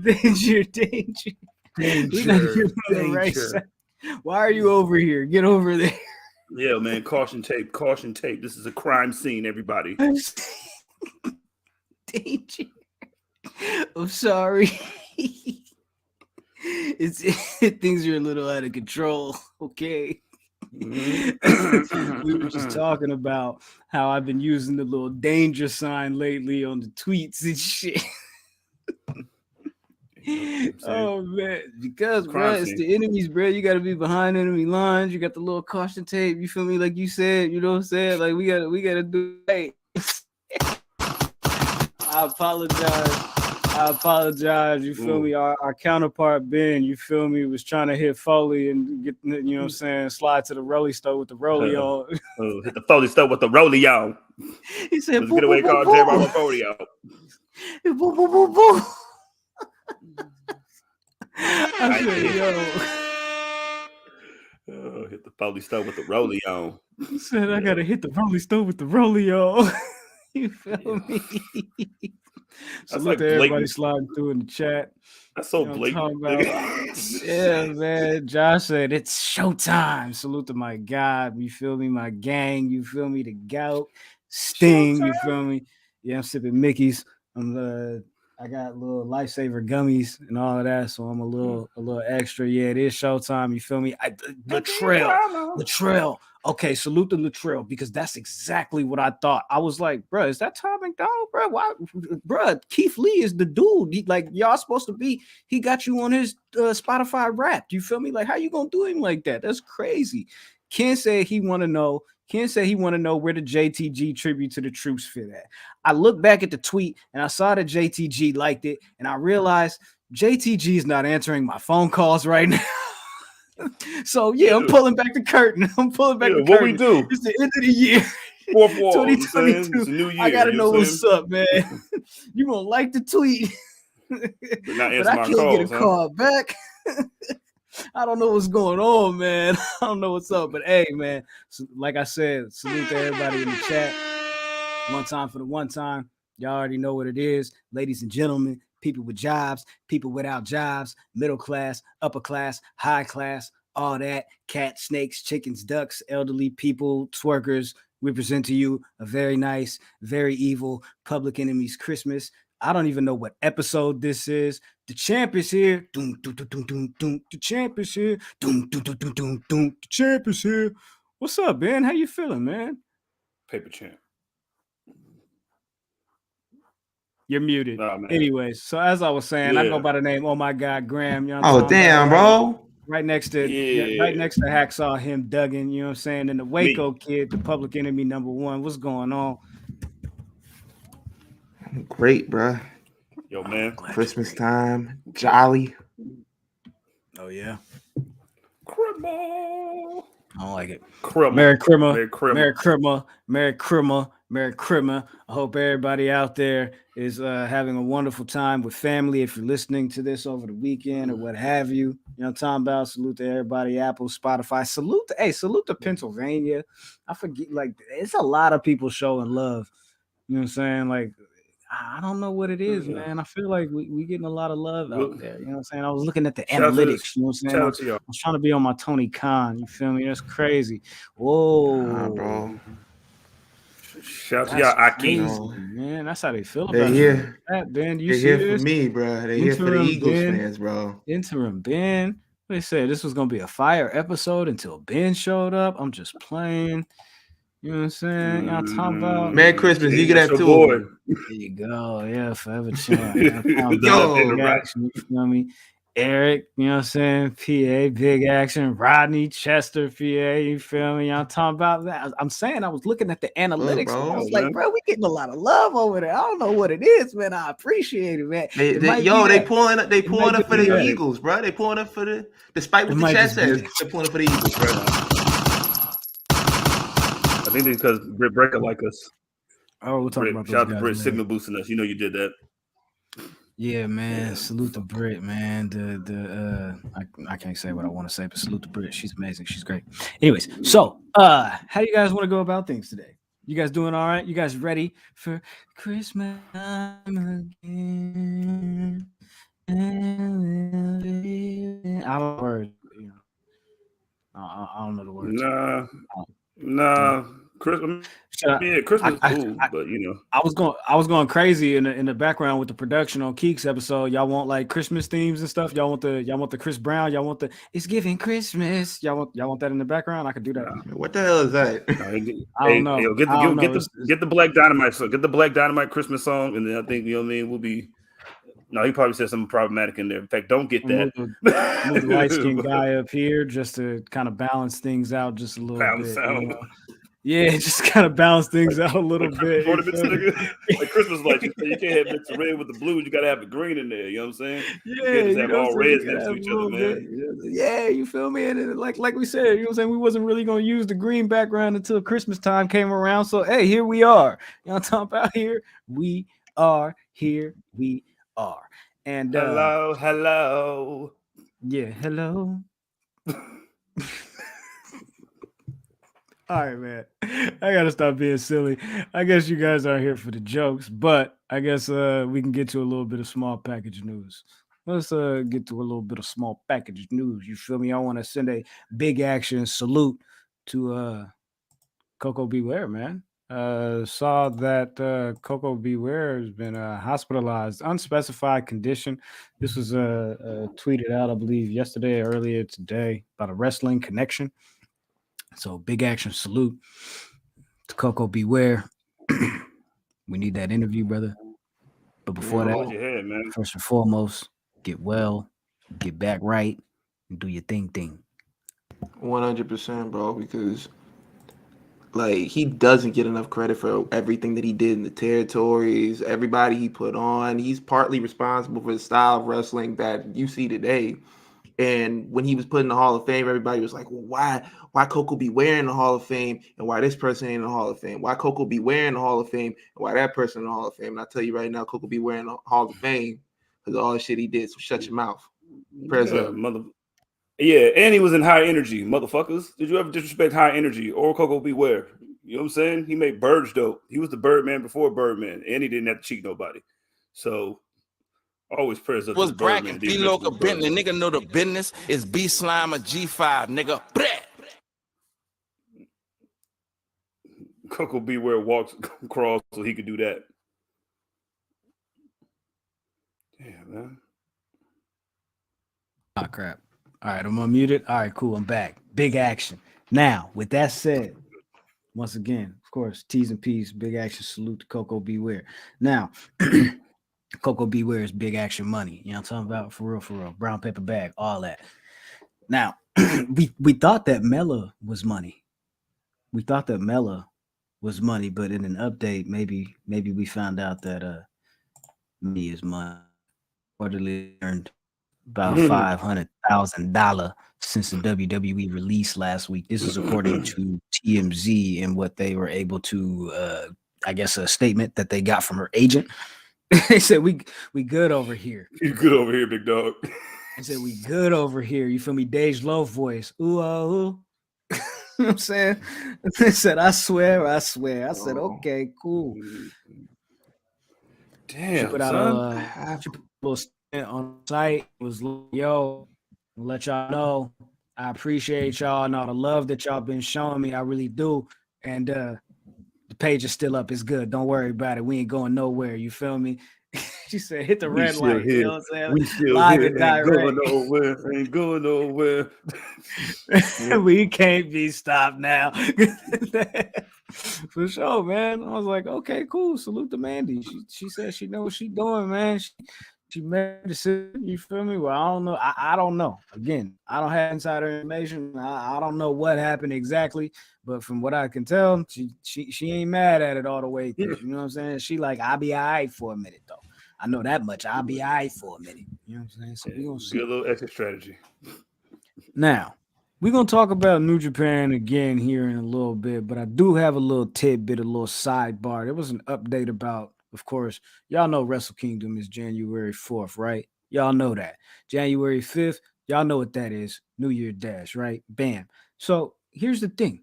Danger. We gotta get on the right side. Why are you over here? Get over there. Yeah, man. Caution tape. Caution tape. This is a crime scene, everybody. Danger. I'm sorry. Things are a little out of control. Okay. We were just talking about how I've been using the little danger sign lately on the tweets and shit. Oh man, because bro, it's the enemies, bro. You got to be behind enemy lines. You got the little caution tape. You feel me? Like you said, you know what I'm saying? Like we gotta do it. I apologize. You feel me? Our counterpart Ben, you feel me, was trying to hit Foley and get, you know what I'm saying, slide to the rolly stove with the rolly on. Hit the Foley stove with the rolly on. He said, "Get away, called J-Rob Foley out." Boo, boo, boo, boo. I said, hit the Foley stove with the rolly on. He said, I gotta hit the rolly stove with the rolly on. You feel me? Salute to everybody sliding through in the chat. That's so blatant. Yeah, man. Josh said it's showtime. Salute to my God. You feel me? My gang. You feel me? The gout. Sting. Showtime. You feel me? Yeah, I'm sipping Mickey's. I got little lifesaver gummies and all of that, so I'm a little extra. Yeah, it is showtime. You feel me? Latrell. Okay, salute to Latrell, because that's exactly what I thought. I was like, bro, is that Tom McDonald, bro? Why, bro? Keith Lee is the dude. Y'all supposed to be. He got you on his Spotify Wrapped. You feel me? Like, how you gonna do him like that? That's crazy. Ken said he want to know where the JTG tribute to the troops fit at. I looked back at the tweet and I saw that JTG liked it, and I realized JTG is not answering my phone calls right now. So yeah, I'm pulling back the curtain. What we do? It's the end of the year. 2022. New year, I gotta know what's up, man. You gonna like the tweet, but I can't get a call back. I don't know what's going on, man. I don't know what's up, but hey, man. So, like I said, salute to everybody in the chat. One time for the one time. Y'all already know what it is, ladies and gentlemen. People with jobs, people without jobs, middle class, upper class, high class, all that. Cats, snakes, chickens, ducks, elderly people, twerkers. We present to you a very nice, very evil Public Enemies Christmas. I don't even know what episode this is. The champ is here. Doom, doom, doom, doom, doom, doom. The champ is here. Doom, doom, doom, doom, doom, doom. The champ is here. What's up, Ben? How you feeling, man? Paper champ. You're muted. Anyways, so as I was saying, I go by the name, oh my God, Graham. You know oh damn, bro. Right next to Hacksaw, him, Duggan. You know what I'm saying? And the Waco kid, the Public Enemy #1. What's going on? Great, bro. Yo, man. Christmas time, jolly. Oh yeah. Cribble. I don't like it. Merry Christmas. I hope everybody out there is having a wonderful time with family. If you're listening to this over the weekend or what have you, you know what I'm talking about. Salute to everybody, Apple, Spotify. Salute to Pennsylvania. I forget, like, it's a lot of people showing love. You know what I'm saying? Like, I don't know what it is, man. I feel like we getting a lot of love out there. You know what I'm saying? I was looking at the analytics. You know what I'm saying? I was trying to be on my Tony Khan. You feel me? That's crazy. Whoa, bro. Shout to y'all, Aki. Man, that's how they feel about it. Ben, you see this? For me, bro. They're here for the Eagles fans, bro. Interim Ben. They said this was gonna be a fire episode until Ben showed up. I'm just playing. You know what I'm saying? Y'all talking about Merry Christmas. You get that too. There you go. Yeah, forever champ. Yo, action, you feel me? Eric, you know what I'm saying? PA, big action. Rodney, Chester, PA, you feel me? Y'all talking about that? I'm saying I was looking at the analytics. Bro, I was like, bro, we getting a lot of love over there. I don't know what it is, man. I appreciate it, man. They pulling up for the Eagles, bro. They pulling up for despite what the chat says, they're pulling up for the Eagles, bro. I think it's because Britt Breaker like us. Oh, we'll talk about shout out to Britt signal boosting us. You know you did that. Yeah, man. Salute to Britt, man. I can't say what I want to say, but salute to Britt. She's amazing. She's great. Anyways, so how do you guys want to go about things today? You guys doing all right? You guys ready for Christmas again? I don't know the words, you know. I don't know the words. Nah. Christmas. Yeah, Christmas cool, but you know. I was going crazy in the background with the production on Keeks episode. Y'all want like Christmas themes and stuff. Y'all want the Chris Brown. Y'all want the It's Giving Christmas. Y'all want that in the background. I could do that. What the hell is that? I don't know. Yo, get the Black Dynamite song. Get the Black Dynamite Christmas song, and then I think you know what I mean. We'll be. No, he probably said something problematic in there. In fact, don't get that. Move the light skinned guy up here just to kind of balance things out just a little bit. You know? Yeah, just kind of balance things out a little bit. Like Christmas lights, you can't have mix the red with the blues. You got to have the green in there. You know what I'm saying? Yeah, you can't just have all reds next to each other, man. Yeah, you feel me? And like we said, you know what I'm saying? We wasn't really going to use the green background until Christmas time came around. So, hey, here we are. You know what I'm talking about? Here we are. And hello. Yeah, hello. All right, man. I gotta stop being silly. I guess you guys aren't here for the jokes, but I guess we can get to a little bit of small package news. Let's get to a little bit of small package news. You feel me? I want to send a big action salute to Coco Beware, man. Saw that Coco Beware has been hospitalized, unspecified condition. This was tweeted out, I believe, yesterday or earlier today about a wrestling connection. So big action salute to Coco Beware. We need that interview, brother. But before that, first and foremost, get well, get back right, and do your thing. 100%, bro, because like he doesn't get enough credit for everything that he did in the territories, everybody he put on. He's partly responsible for the style of wrestling that you see today. And when he was put in the Hall of Fame, everybody was like, well, why Coco Beware in the Hall of Fame and why this person ain't in the Hall of Fame? Why Coco Beware in the Hall of Fame and why that person in the Hall of Fame? And I tell you right now, Coco Beware in the Hall of Fame because of all the shit he did. So shut your mouth. Yeah, and he was in High Energy, motherfuckers. Did you ever disrespect High Energy or Coco Beware? You know what I'm saying? He made Birds dope. He was the Birdman before Birdman, and he didn't have to cheat nobody. So always prayers up. Was bragging, B Loca Bentley, nigga know the business is B Slime or G5, nigga. Coco Beware walks crawls so he could do that. Damn, man. Oh crap. All right, I'm unmuted. All right, cool. I'm back. Big action. Now, with that said, once again, of course, T's and P's, big action salute to Coco Beware. Now, Coco Beware is big action money. You know what I'm talking about? For real. Brown paper bag, all that. Now, we thought that Mela was money. But in an update, maybe we found out that me is money. Reportedly earned about $500,000 since the WWE release last week. This is according to TMZ and what they were able to, I guess, a statement that they got from her agent. They said we good over here. You good over here, big dog. They said we good over here. You feel me? Dej Loaf voice. Ooh, oh. You know what I'm saying? They said, I swear. I said, okay, cool. Damn, she put out a little statement on the site. It was like, yo, I'll let y'all know I appreciate y'all and all the love that y'all been showing me. I really do. And the page is still up. It's good. Don't worry about it. We ain't going nowhere. You feel me? She said, hit the red light. Here. You know what I'm saying? We still live here. and direct. Ain't going nowhere. We can't be stopped now. For sure, man. I was like, okay, cool. Salute to Mandy. She said she knows what she's doing, man. She made a decision. You feel me? Well, I don't know. I don't know. Again, I don't have insider information. I don't know what happened exactly, but from what I can tell, she ain't mad at it all the way through. You know what I'm saying? She like, I'll be all right for a minute, though. I know that much. I'll be all right for a minute. You know what I'm saying? So we're gonna see. A little exit strategy. Now, we're going to talk about New Japan again here in a little bit, but I do have a little tidbit, a little sidebar. There was an update about, of course, y'all know Wrestle Kingdom is January 4th, right? Y'all know that. January 5th, y'all know what that is. New Year Dash, right? Bam. So here's the thing.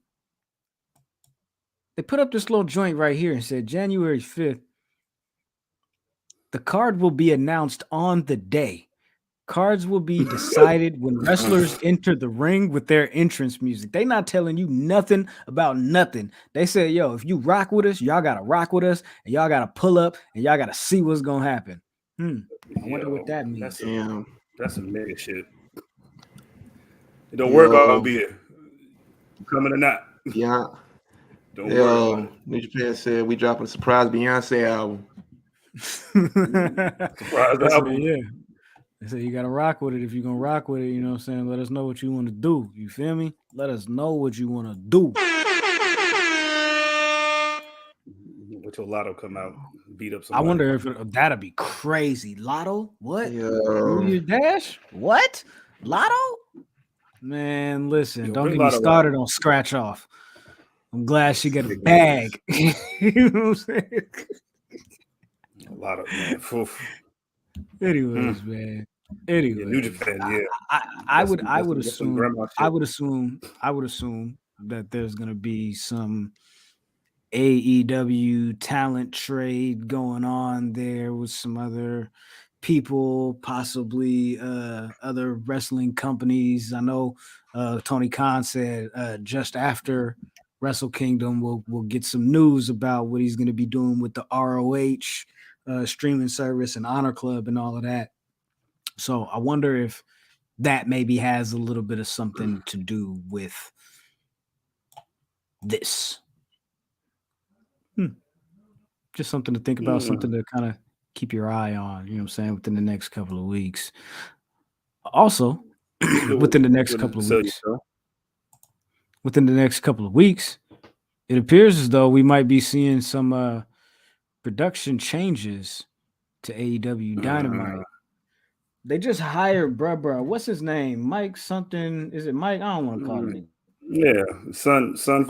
They put up this little joint right here and said January 5th, the card will be announced on the day. Cards will be decided when wrestlers enter the ring with their entrance music. They not telling you nothing about nothing. They say, yo, if you rock with us, y'all gotta rock with us, and y'all gotta pull up, and y'all gotta see what's gonna happen. I wonder what that means. That's some mega shit. Don't Yo. worry about I'll be here. You coming or not. Yeah. Don't worry about it. New Japan said we dropping a surprise Beyonce album. Surprise album. Yeah. They say you gotta rock with it. If you're gonna rock with it, you know what I'm saying? Let us know what you want to do. You feel me? Let us know what you want to do. Wait till Lotto come out, beat up I somebody. wonder if that'd be crazy. Lotto? What? Yo. New Year's Dash? What? Lotto? Man, listen, don't bring get me Lotto started on scratch off. I'm glad she got a bag. You know what I'm saying? Lotto, man. Anyways, man. Anyways, Yeah, New Japan, yeah. I would assume that there's gonna be some AEW talent trade going on there with some other people, possibly other wrestling companies. I know Tony Khan said just after Wrestle Kingdom we'll get some news about what he's going to be doing with the ROH streaming service and Honor Club and all of that. So I wonder if that maybe has a little bit of something to do with this. Just something to think about, something to kind of keep your eye on, you know what I'm saying, within the next couple of weeks. Also, within the next couple of weeks, it appears as though we might be seeing some production changes to AEW Dynamite. They just hired bruh. What's his name? Mike something. Is it Mike? I don't want to call him. Yeah, son from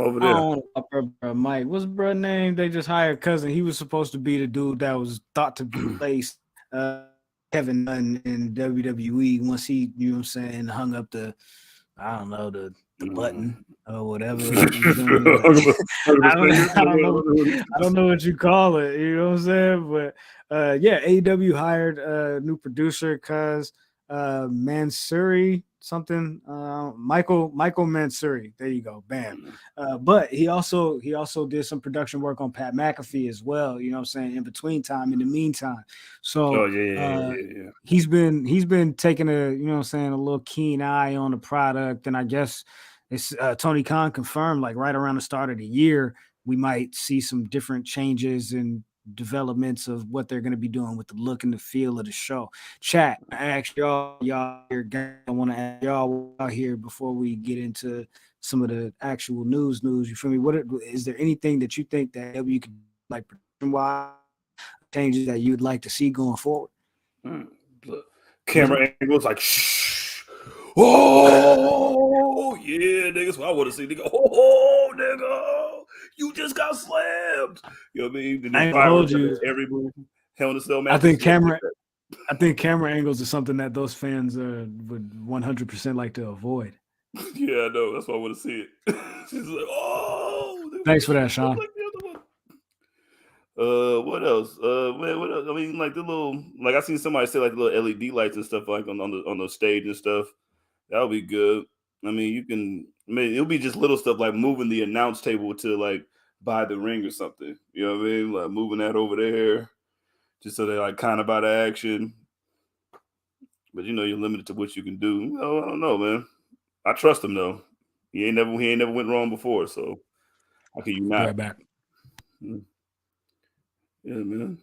over there. I don't want to call bruh Mike. What's bruh name? They just hired cousin. He was supposed to be the dude that was thought to replace Kevin Dunn in WWE once he, you know what I'm saying, hung up the, I don't know, the button or whatever. I don't know what you call it. You know what I'm saying? But yeah, AEW hired new producer cuz Mansuri something, Michael Mansuri. There you go, bam. But he also did some production work on Pat McAfee as well. You know what I'm saying? In the meantime. So he's been taking a, you know what I'm saying, a little keen eye on the product, and I guess it's Tony Khan confirmed like right around the start of the year we might see some different changes and developments of what they're going to be doing with the look and the feel of the show. Chat, I asked y'all here, I want to ask y'all out here before we get into some of the actual news. You feel me? What is there anything that you think that you could like production-wise changes that you'd like to see going forward? Camera angles like shh. Oh yeah, niggas. What I want to see, nigga. Oh nigga, you just got slammed. You know what I mean? I told you every move. Hell in a Cell match. I think camera angles are something that those fans would 100% like to avoid. Yeah, I know. That's why I want to see it. She's like, oh. Thanks for that, Sean. What else? Man, what else? I mean, like the little, like I seen somebody say like the little LED lights and stuff like on the stage and stuff. That'll be good. I mean, it'll be just little stuff like moving the announce table to like by the ring or something. You know what I mean? Like moving that over there, just so they're like kind of by the action. But you know, you're limited to what you can do. I don't know, man. I trust him though. He ain't never went wrong before, so how can you not? Right back. Yeah, man.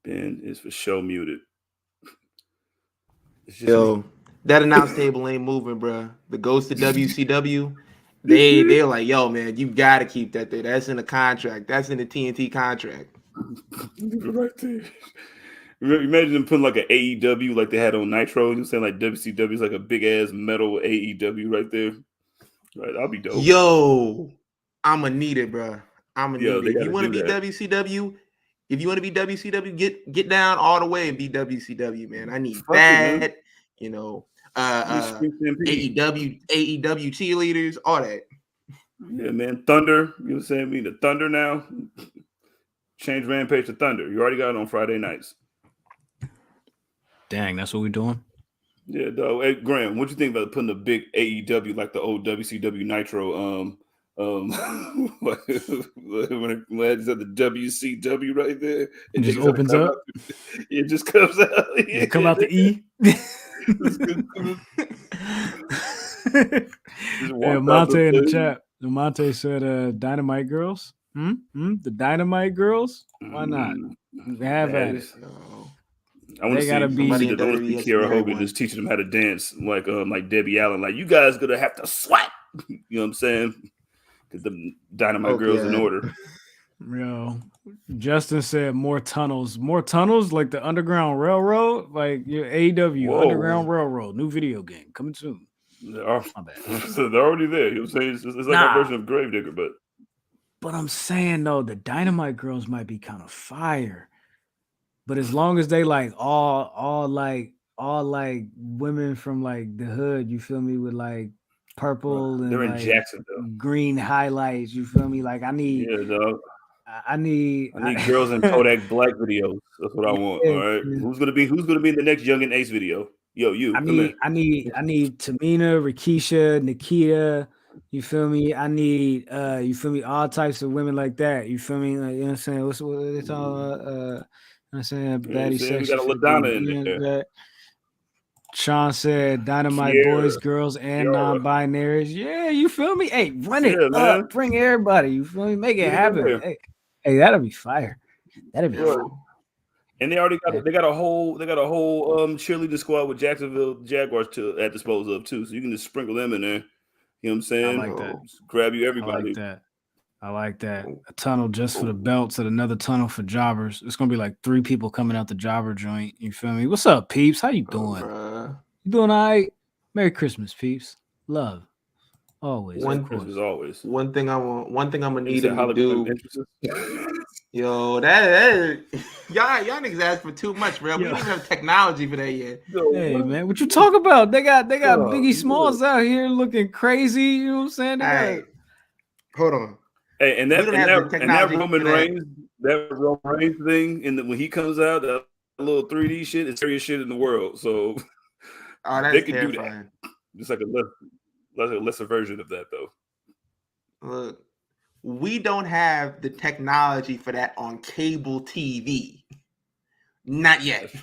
Ben is for show muted. Yo, that announce table ain't moving, bro. The ghost of WCW, they're like, yo, man, you gotta keep that there. That's in the contract. That's in the TNT contract. Right there. Imagine them putting like an AEW like they had on Nitro. You know, saying like WCW is like a big ass metal AEW right there. Right, I'll be dope. Yo, I'ma need it, bro. I'ma need it. If you want to be that. WCW, get down all the way and be WCW, man. I need that. Man. You know, AEW cheerleaders, all that. Yeah, man. Thunder. You know what I'm saying? We need the Thunder now. Change Rampage to Thunder. You already got it on Friday nights. Dang, that's what we're doing. Yeah, dog. Hey, Graham, what you think about putting a big AEW like the old WCW Nitro? When it's at the WCW right there, It just opens up. It just comes out. It come out the E. Yeah, Monte in the chat. Monte said, "Dynamite girls. The Dynamite girls. Why not? Have at it. I want to see somebody in WWE WWE Kiera Hogan just teaching them how to dance like Debbie Allen. Like, you guys gonna have to sweat. You know what I'm saying? Because the Dynamite girls in order. Yo, Justin said more tunnels like the Underground Railroad, like your AEW Underground Railroad, new video game coming soon. They are. So they're already there. You know what I'm saying? It's like a version of Gravedigger, but I'm saying though, the Dynamite girls might be kind of fire. But as long as they like all like women from like the hood, you feel me, with like purple and they're in like Jacksonville. Green highlights, you feel me? Like I need girls in Kodak Black videos. That's what I want. All right. Who's gonna be in the next Young and Ace video? Yo, you. I need Tamina, Rikisha, Nikita. You feel me? I need you feel me, all types of women like that. You feel me? Like, you know what I'm saying? What it's all I'm saying, baddie section. We got a LaDonna in there. Sean said Dynamite boys, girls, and non-binaries. Yeah, you feel me? Hey, run it up, man. Bring everybody. You feel me? Make it happen. Hey, that'll be fire. That'll be fire. And they already got a whole cheerleading squad with Jacksonville Jaguars at disposal of too. So you can just sprinkle them in there. You know what I'm saying? I like that. Just grab you everybody. I like that. A tunnel just for the belts and another tunnel for jobbers. It's gonna be like 3 people coming out the jobber joint. You feel me? What's up, peeps? How you doing? You doing all right? Merry Christmas, peeps. Love. Always. Always. One thing I'm gonna need him to do. Yo, that y'all niggas ask for too much, bro. We don't even have technology for that yet. Hey man, what you talk about? They got Biggie Smalls out here looking crazy. You know what I'm saying? Hey, hold on. Hey, and that Roman Reigns thing, and when he comes out, that little 3D shit is serious shit in the world. So they can do that. Just like a lesser version of that, though. Look, we don't have the technology for that on cable TV. Not yet.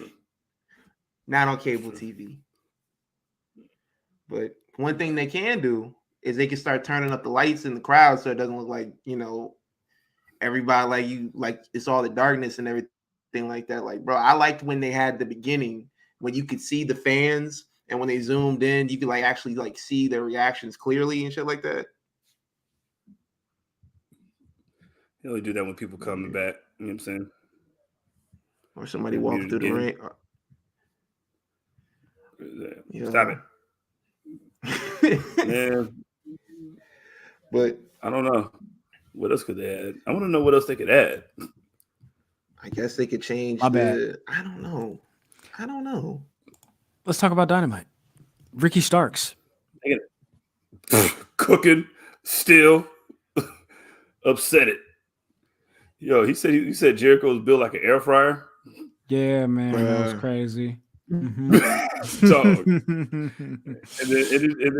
Not on cable TV. But one thing they can do is they can start turning up the lights in the crowd so it doesn't look like, everybody like it's all the darkness and everything like that. Like, bro, I liked when they had the beginning when you could see the fans and when they zoomed in, you could actually see their reactions clearly and shit like that. You only do that when people coming back. You know what I'm saying? Or somebody walking through the ring. Stop it. Man. But I don't know. What else could they add? I want to know what else they could add. I guess they could change I don't know. Let's talk about Dynamite. Ricky Starks. Cooking, still upset it. Yo, he said Jericho was built like an air fryer. Yeah, man, that was crazy. Mm-hmm. and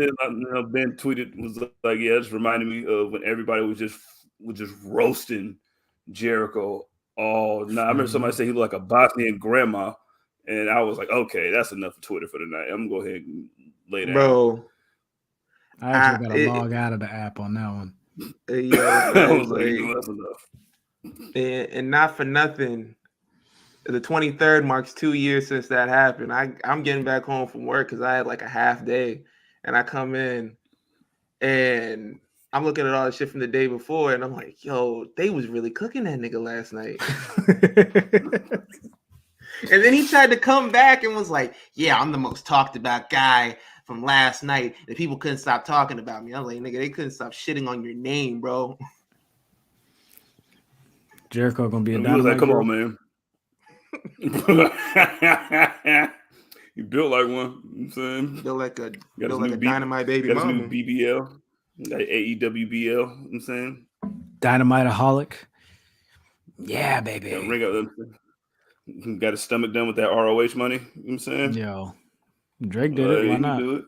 then Ben tweeted, was like, yeah, it's reminded me of when everybody was just roasting Jericho all night. I remember somebody said he looked like a Bosnian grandma, and I was like, okay, that's enough for Twitter for tonight. I'm gonna go ahead and lay down. Bro, I actually got to log out of the app on that one. I was like, that's enough. And not for nothing, the 23rd marks 2 years since that happened. I'm getting back home from work because I had like a half day, and I come in and I'm looking at all the shit from the day before, and I'm like, yo, they was really cooking that nigga last night. And then he tried to come back and was like, yeah, I'm the most talked about guy from last night. And people couldn't stop talking about me. I'm like, nigga, they couldn't stop shitting on your name, bro. Jericho gonna be a Dynamite. Like, come girl. on, man. You built like one. You know what I'm saying? Built like a Dynamite baby got mama. Got new BBL. Got AEW BL. You know what I'm saying? Dynamite-aholic. Yeah, baby. Ring up them. He got his stomach done with that ROH money. You know what I'm saying? Yo, Drake did it. Why He not? do it.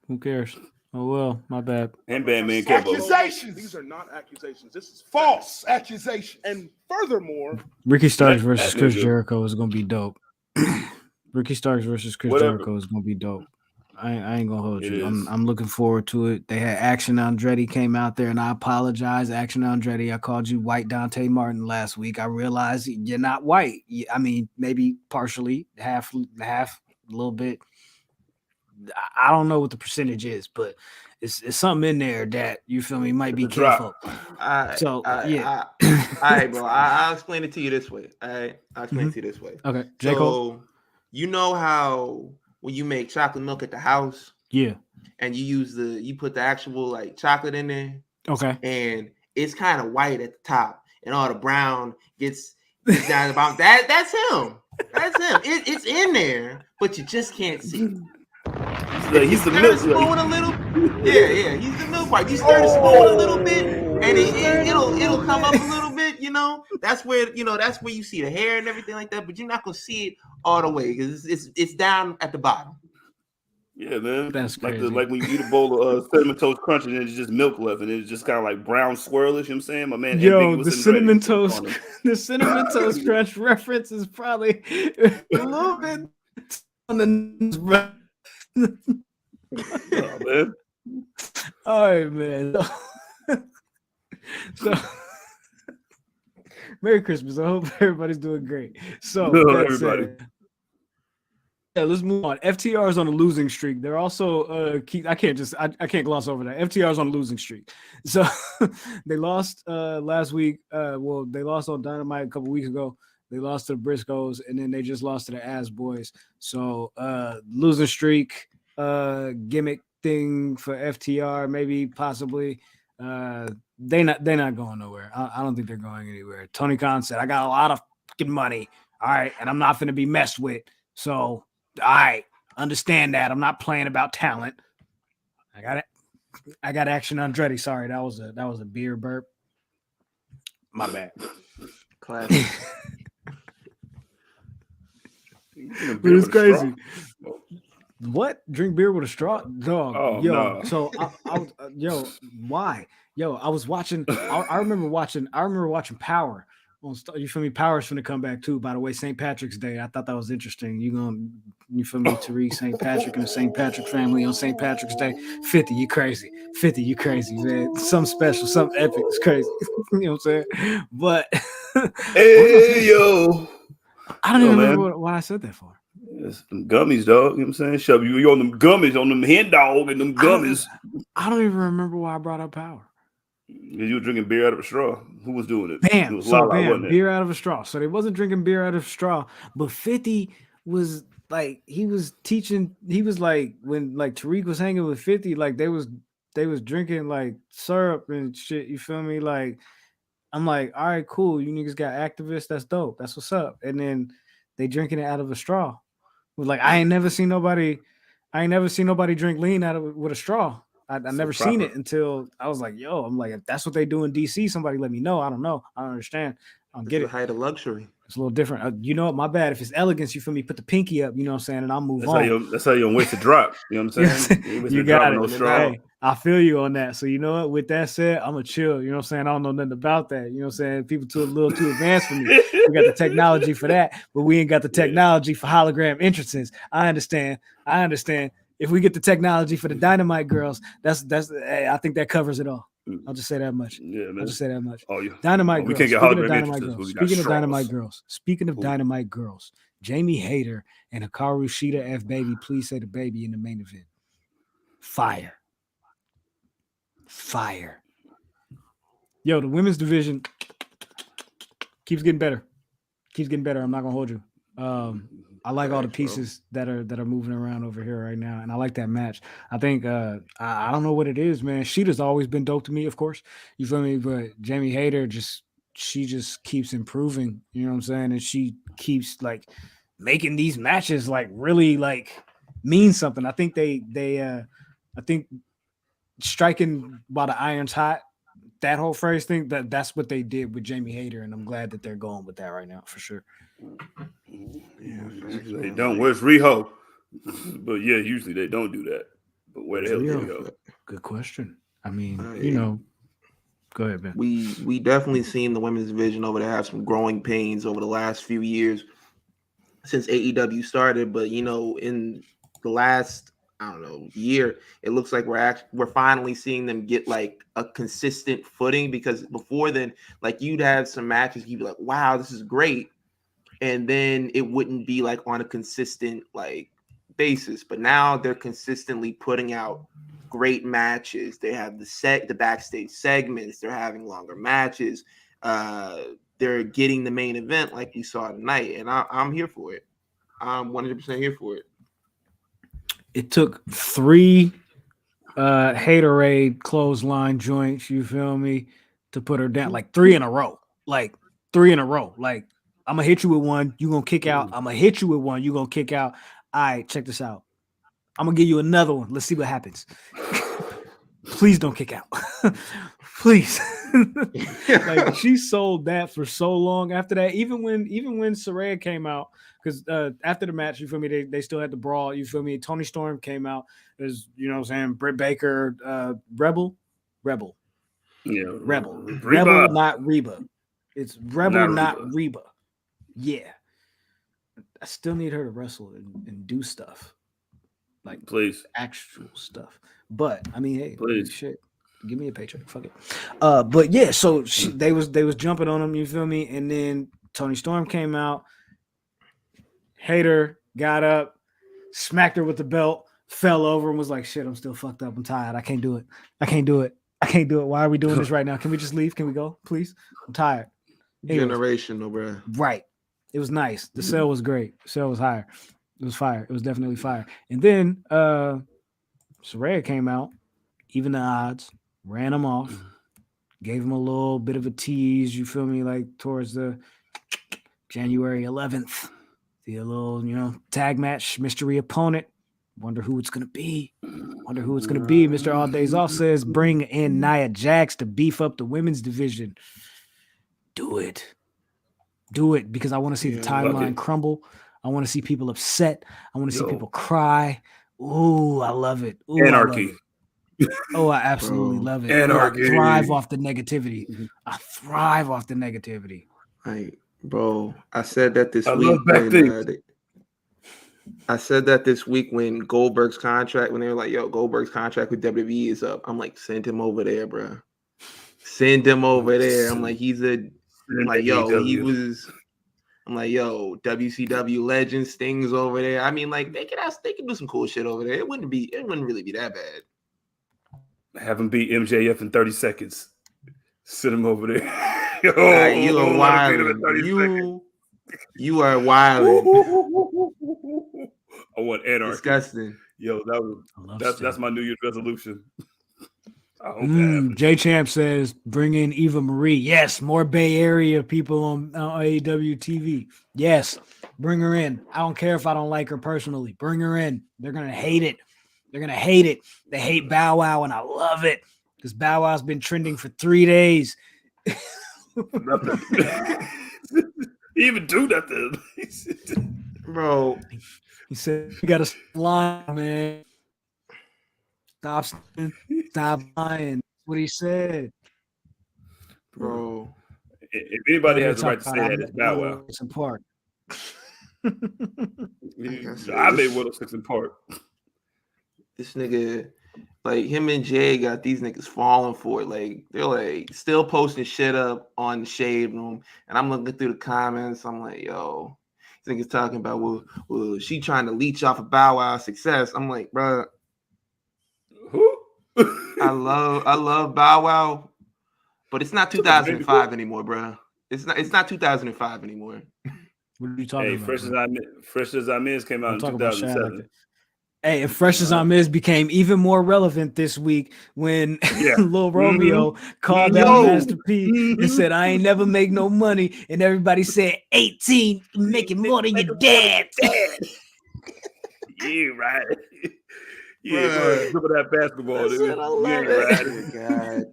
Who cares? Oh well, my bad. And Batman Kevo. Accusations. These are not accusations. This is false accusation. And furthermore, Ricky Starks versus that Chris nigga. Jericho is gonna be dope. Ricky Starks versus Chris Jericho is gonna be dope. I ain't gonna hold It you. is. I'm looking forward to it. They had Action Andretti came out there, and I apologize, Action Andretti. I called you white Dante Martin last week. I realized you're not white. I mean, maybe partially, half, a little bit. I don't know what the percentage is, but it's something in there that you feel me might be drop. kinfolk. So yeah. All right, bro. I'll explain it to you this way. All right, I'll explain it to you this way. Okay, J. Cole. So you know how when you make chocolate milk at the house, Yeah. and you put the actual like chocolate in there, Okay. and it's kind of white at the top, and all the brown gets down the bottom. That's him. That's him. It's in there, but you just can't see it. He's the Stir milk. the spoon a little. Yeah. He's the milk part. You stir the spoon a little bit, and it'll come up a little bit. You know, that's where you see the hair and everything like that. But you're not gonna see it all the way because it's down at the bottom. Yeah, man. That's crazy. Like when you eat a bowl of cinnamon toast crunch and it's just milk left and it's just kind of like brown swirlish. You know what I'm saying? My man. Yo, the cinnamon toast crunch reference is probably a little bit on the. Oh, man. All right, man. So Merry Christmas. I hope everybody's doing great. So everybody. Yeah, let's move on. FTR is on a losing streak. They're also I can't gloss over that. FTR is on a losing streak. So they lost last week. Well, they lost on Dynamite a couple weeks ago. They lost to the Briscoes, and then they just lost to the Ass Boys. So losing streak, gimmick thing for FTR, maybe possibly. They're not going nowhere. I don't think they're going anywhere. Tony Khan said, I got a lot of fucking money. All right, and I'm not going to be messed with. So, all right, understand that. I'm not playing about talent. I got it. I got Action Andretti. Sorry, that was a beer burp. My bad. Classic. But it's crazy. What? Drink beer with a straw? Dog. Oh, yo. no. So I yo, why? Yo, I was watching. I remember watching Power. You feel me? Power's finna come back too. By the way, St. Patrick's Day. I thought that was interesting. You feel me? Tariq, St. Patrick, and the St. Patrick family on St. Patrick's Day. 50, you crazy. 50, you crazy, man. Something special, something epic. It's crazy. You know what I'm saying? But hey yo, I don't even remember what I said that for. It's them gummies, dog. You know what I'm saying? Shove you on them gummies, on them hen dog and them gummies. I don't even remember why I brought up Power. You were drinking beer out of a straw. Who was doing it? Bam. It was So Lala, wasn't it? beer out of a straw. So they wasn't drinking beer out of a straw, but 50 was like he was teaching. He was like when like Tariq was hanging with 50, like they was drinking like syrup and shit. You feel me? Like I'm like, all right, cool. You niggas got activists. That's dope. That's what's up. And then they drinking it out of a straw. Like I ain't never seen nobody drink lean out of with a straw. I never seen it until I was like, yo, I'm like, if that's what they do in DC, somebody let me know. I don't know. I don't understand. I don't get it. The height of luxury. It's a little different. You know what? My bad. If it's elegance, you feel me? Put the pinky up, you know what I'm saying? And I'll move on. That's how you don't waste a drop. You know what I'm saying? You got it. No straw. Hey, I feel you on that. So you know what? With that said, I'm a chill. You know what I'm saying? I don't know nothing about that. You know what I'm saying? People a little too advanced for me. We got the technology for that, but we ain't got the technology for hologram entrances. I understand. If we get the technology for the Dynamite girls, that's I think that covers it all. I'll just say that much. Yeah, man. I'll just say that much. Oh, yeah. Dynamite We girls. can't get Dynamite girls. Speaking of Ooh. Dynamite girls, Jamie Hayter and Hikaru Shida F baby, please say the baby in the main event. Fire. Yo, the women's division keeps getting better. I'm not gonna hold you. I like all the pieces that are moving around over here right now, and I like that match. I think I don't know what it is, man. Sheeta's always been dope to me, of course. You feel me? But Jamie Hayter she just keeps improving. You know what I'm saying? And she keeps like making these matches like really like mean something. I think I think striking while the iron's hot that whole phrase thing, that's what they did with Jamie Hayter, and I'm glad that they're going with that right now for sure. Usually they don't. Where's Riho? But yeah, usually they don't do that. But where the hell is Riho? Good question. I mean, go ahead, Ben. We definitely seen the women's division over there have some growing pains over the last few years since AEW started. But in the last year, it looks like we're finally seeing them get like a consistent footing, because before then, like, you'd have some matches, you'd be like, wow, this is great, and then it wouldn't be like on a consistent like basis. But now they're consistently putting out great matches. They have the backstage segments, they're having longer matches, they're getting the main event like we saw tonight, and I'm here for it. I'm 100% here for it. It took 3 Haterade clothesline joints, you feel me, to put her down, like 3 in a row. Like I'm gonna hit you with one, you gonna kick out. I'm gonna hit you with one, you gonna kick out. All right, check this out. I'm gonna give you another one. Let's see what happens. Please don't kick out. Please. Like, she sold that for so long after that. Even when Saraya came out, because after the match, you feel me, they still had the brawl. You feel me? Tony Storm came out. There's, Britt Baker, Rebel. Yeah, Rebel, Reba. not Reba. It's Rebel, not Reba. Yeah. I still need her to wrestle and do stuff. Like, please, actual stuff. But I mean, hey, please, shit, give me a paycheck. Fuck it. But yeah, so they was jumping on him. You feel me? And then Tony Storm came out. Hayter got up, smacked her with the belt, fell over, and was like, "Shit, I'm still fucked up. I'm tired. I can't do it. Why are we doing this right now? Can we just leave? Can we go, please? I'm tired." Anyways, generational, bro. Right. It was nice. The sell was great. The sell was higher. It was fire. It was definitely fire. And then Saraya came out, even the odds, ran him off, gave him a little bit of a tease, you feel me, like towards the January 11th, the little, tag match, mystery opponent. Wonder who it's going to be. Mr. All Days Off says, bring in Nia Jax to beef up the women's division. Do it, because I want to see the timeline crumble. I want to see people upset. I want to see people cry. Ooh, I love it. Ooh, anarchy. I absolutely love it. Anarchy. I thrive off the negativity. Like, bro, I said that this week. I said that this week when Goldberg's contract, when they were like, yo, Goldberg's contract with WWE is up. I'm like, send him over there, bro. Send him over there. I'm like, I'm like, WCW legend Sting's over there. I mean, like, they could do some cool shit over there. It wouldn't really be that bad. Have him beat MJF in 30 seconds. Sit him over there. You are wild. You are wild. I want anarchy. Disgusting. Yo, that's my New Year's resolution. I hope J Champ says, bring in Eva Marie. Yes, more Bay Area people on AEW TV. Yes, bring her in. I don't care if I don't like her personally. Bring her in. They're going to hate it. They hate Bow Wow, and I love it because Bow Wow's been trending for 3 days. He even do nothing. Bro. He said, you got to lie, man. Stop lying. What he said. Bro. If anybody has the right to say that, it's Bow Wow. It's in part. I made 106 in part. This nigga, like, him and Jay got these niggas falling for it. Like, they're like still posting shit up on the Shade Room, and I'm looking through the comments. I'm like, yo, these niggas talking about, well, she trying to leech off of Bow Wow's success. I'm like, bro, who? I love Bow Wow, but it's not 2005 anymore, bro. It's not 2005 anymore. What are you talking about? Fresh as I Miz came out in 2007. Hey, and Fresh as I Miz became even more relevant this week when Lil Romeo called out Master P and said, I ain't never make no money. And everybody said, 18, making more than your dad. Yeah, right. Yeah, remember that basketball. I love it. God.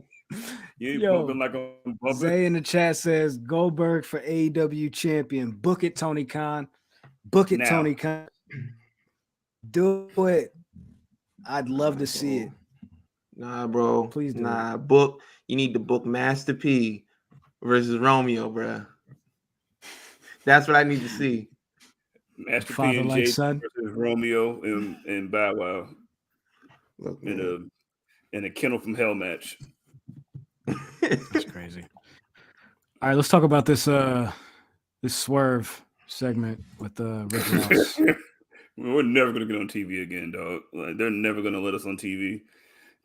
You ain't Yo, bumping like I'm bumping. Zay in the chat says Goldberg for AEW champion. Book it, Tony Khan. Book it, Now. Tony Khan. Do it. I'd love to see it. Nah, bro. Please do. Nah, book. You need to book Master P versus Romeo, bro. That's what I need to see. Master P Father and like Jay son. versus Romeo and Bow Wow Look, in a Kennel from Hell match. That's crazy. All right, let's talk about this Swerve segment with Rick Ross. We're never gonna get on TV again, dog. Like, they're never gonna let us on TV.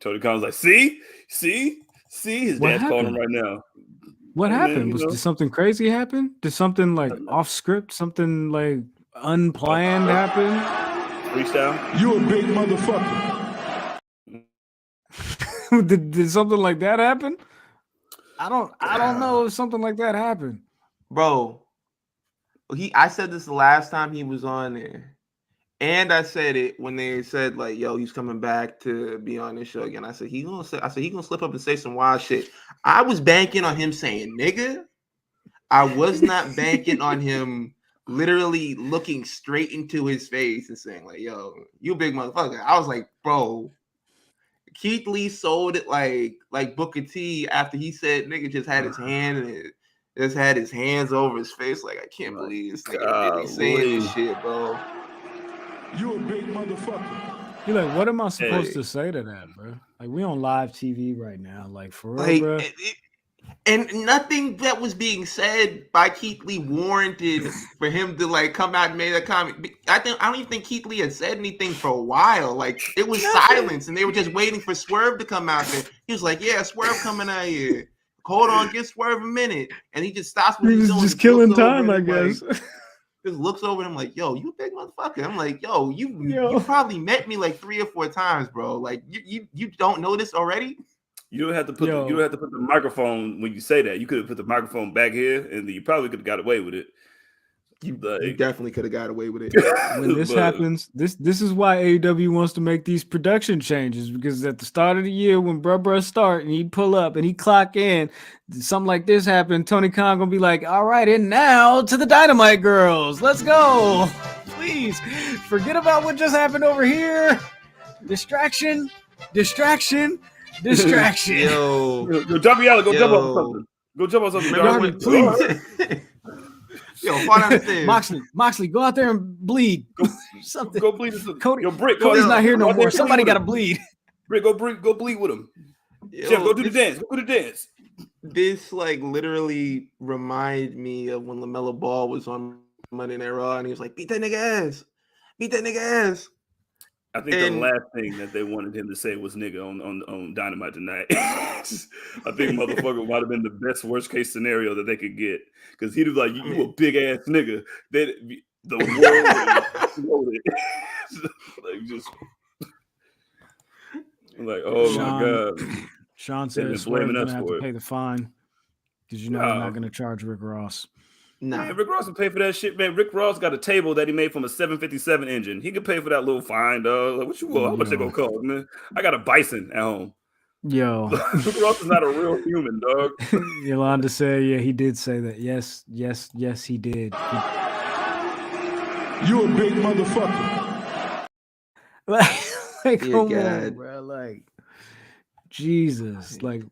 Tony Khan's like, see. His What dad's calling him happened? right now. What Hey, happened? man, Did something crazy happen? Did something like off script, something like unplanned happen? Freestyle? You a big motherfucker. did something like that happen? I don't know if something like that happened. bro. I said this the last time he was on there, and I said it when they said like, "Yo, he's coming back to be on this show again." I said he gonna slip up and say some wild shit. I was banking on him saying "nigga." I was not banking on him literally looking straight into his face and saying like, "Yo, you big motherfucker." I was like, bro. Keith Lee sold it like Booker T after he said nigga just had his hand and just had his hands over his face. Like, I can't believe this nigga really saying this shit, bro. You a big motherfucker. You're like, what am I supposed to say to that, bro? Like, we on live TV right now. Like, for real, Like, bro. and nothing that was being said by Keith Lee warranted for him to like come out and make that comment. I don't even think Keith Lee had said anything for a while. Like, it was silence, and they were just waiting for Swerve to come out there. He was like, "Yeah, Swerve coming out here. Hold on, give Swerve a minute." And he just stops what he's doing. Just killing time, I guess. Just looks over and I'm like, "Yo, you a big motherfucker." I'm like, "Yo, you probably met me like 3 or 4 times, bro. Like, you don't know this already?" You don't have to put the microphone when you say that. You could have put the microphone back here, and you probably could have got away with it. You definitely could have got away with it. When this happens, this is why AEW wants to make these production changes, because at the start of the year when bruh start and he'd pull up and he'd clock in, something like this happened, Tony Khan gonna be like, "All right, and now to the Dynamite girls. Let's go. Please forget about what just happened over here. Distraction. Yo, Go jump out. Go jump on something. Go jump on something. Remember please. Yo, fall down the stairs. Moxley, go out there and bleed. Something. Go bleed. Cody, Yo, Brick, Cody's not here no more. Somebody got to bleed. Brick, go bleed with him. Yo, Jeff, go do the dance. Go do the dance. This like literally reminded me of when LaMelo Ball was on Monday Night Raw and he was like, "Beat that nigga ass. Beat that nigga ass." I think the last thing that they wanted him to say was "nigga" on Dynamite tonight. I think motherfucker might have been the best worst case scenario that they could get, because he'd be like, "You a big ass nigga." The world like just like, oh my god. Sean says Swerve's gonna have to pay the fine because you know they're not gonna charge Rick Ross. Nah, man, Rick Ross can pay for that shit, man. Rick Ross got a table that he made from a 757 engine. He could pay for that little fine, dog. Like, what you want? How much they gonna cost, man? I got a Bison at home. Yo, Rick Ross is not a real human, dog. Yolanda said, yeah, he did say that. Yes, he did. You a big motherfucker. Like come on, bro. Like, Jesus. Like,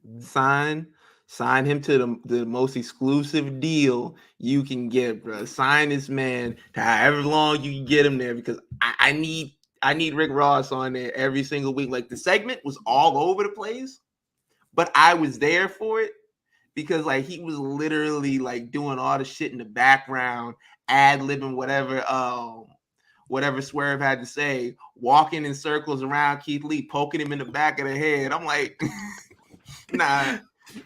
Sign him to the most exclusive deal you can get, bro. Sign this man to however long you can get him there, because I need Rick Ross on there every single week. Like, the segment was all over the place, but I was there for it because like he was literally like doing all the shit in the background, ad-libbing whatever Swerve had to say, walking in circles around Keith Lee, poking him in the back of the head. I'm like,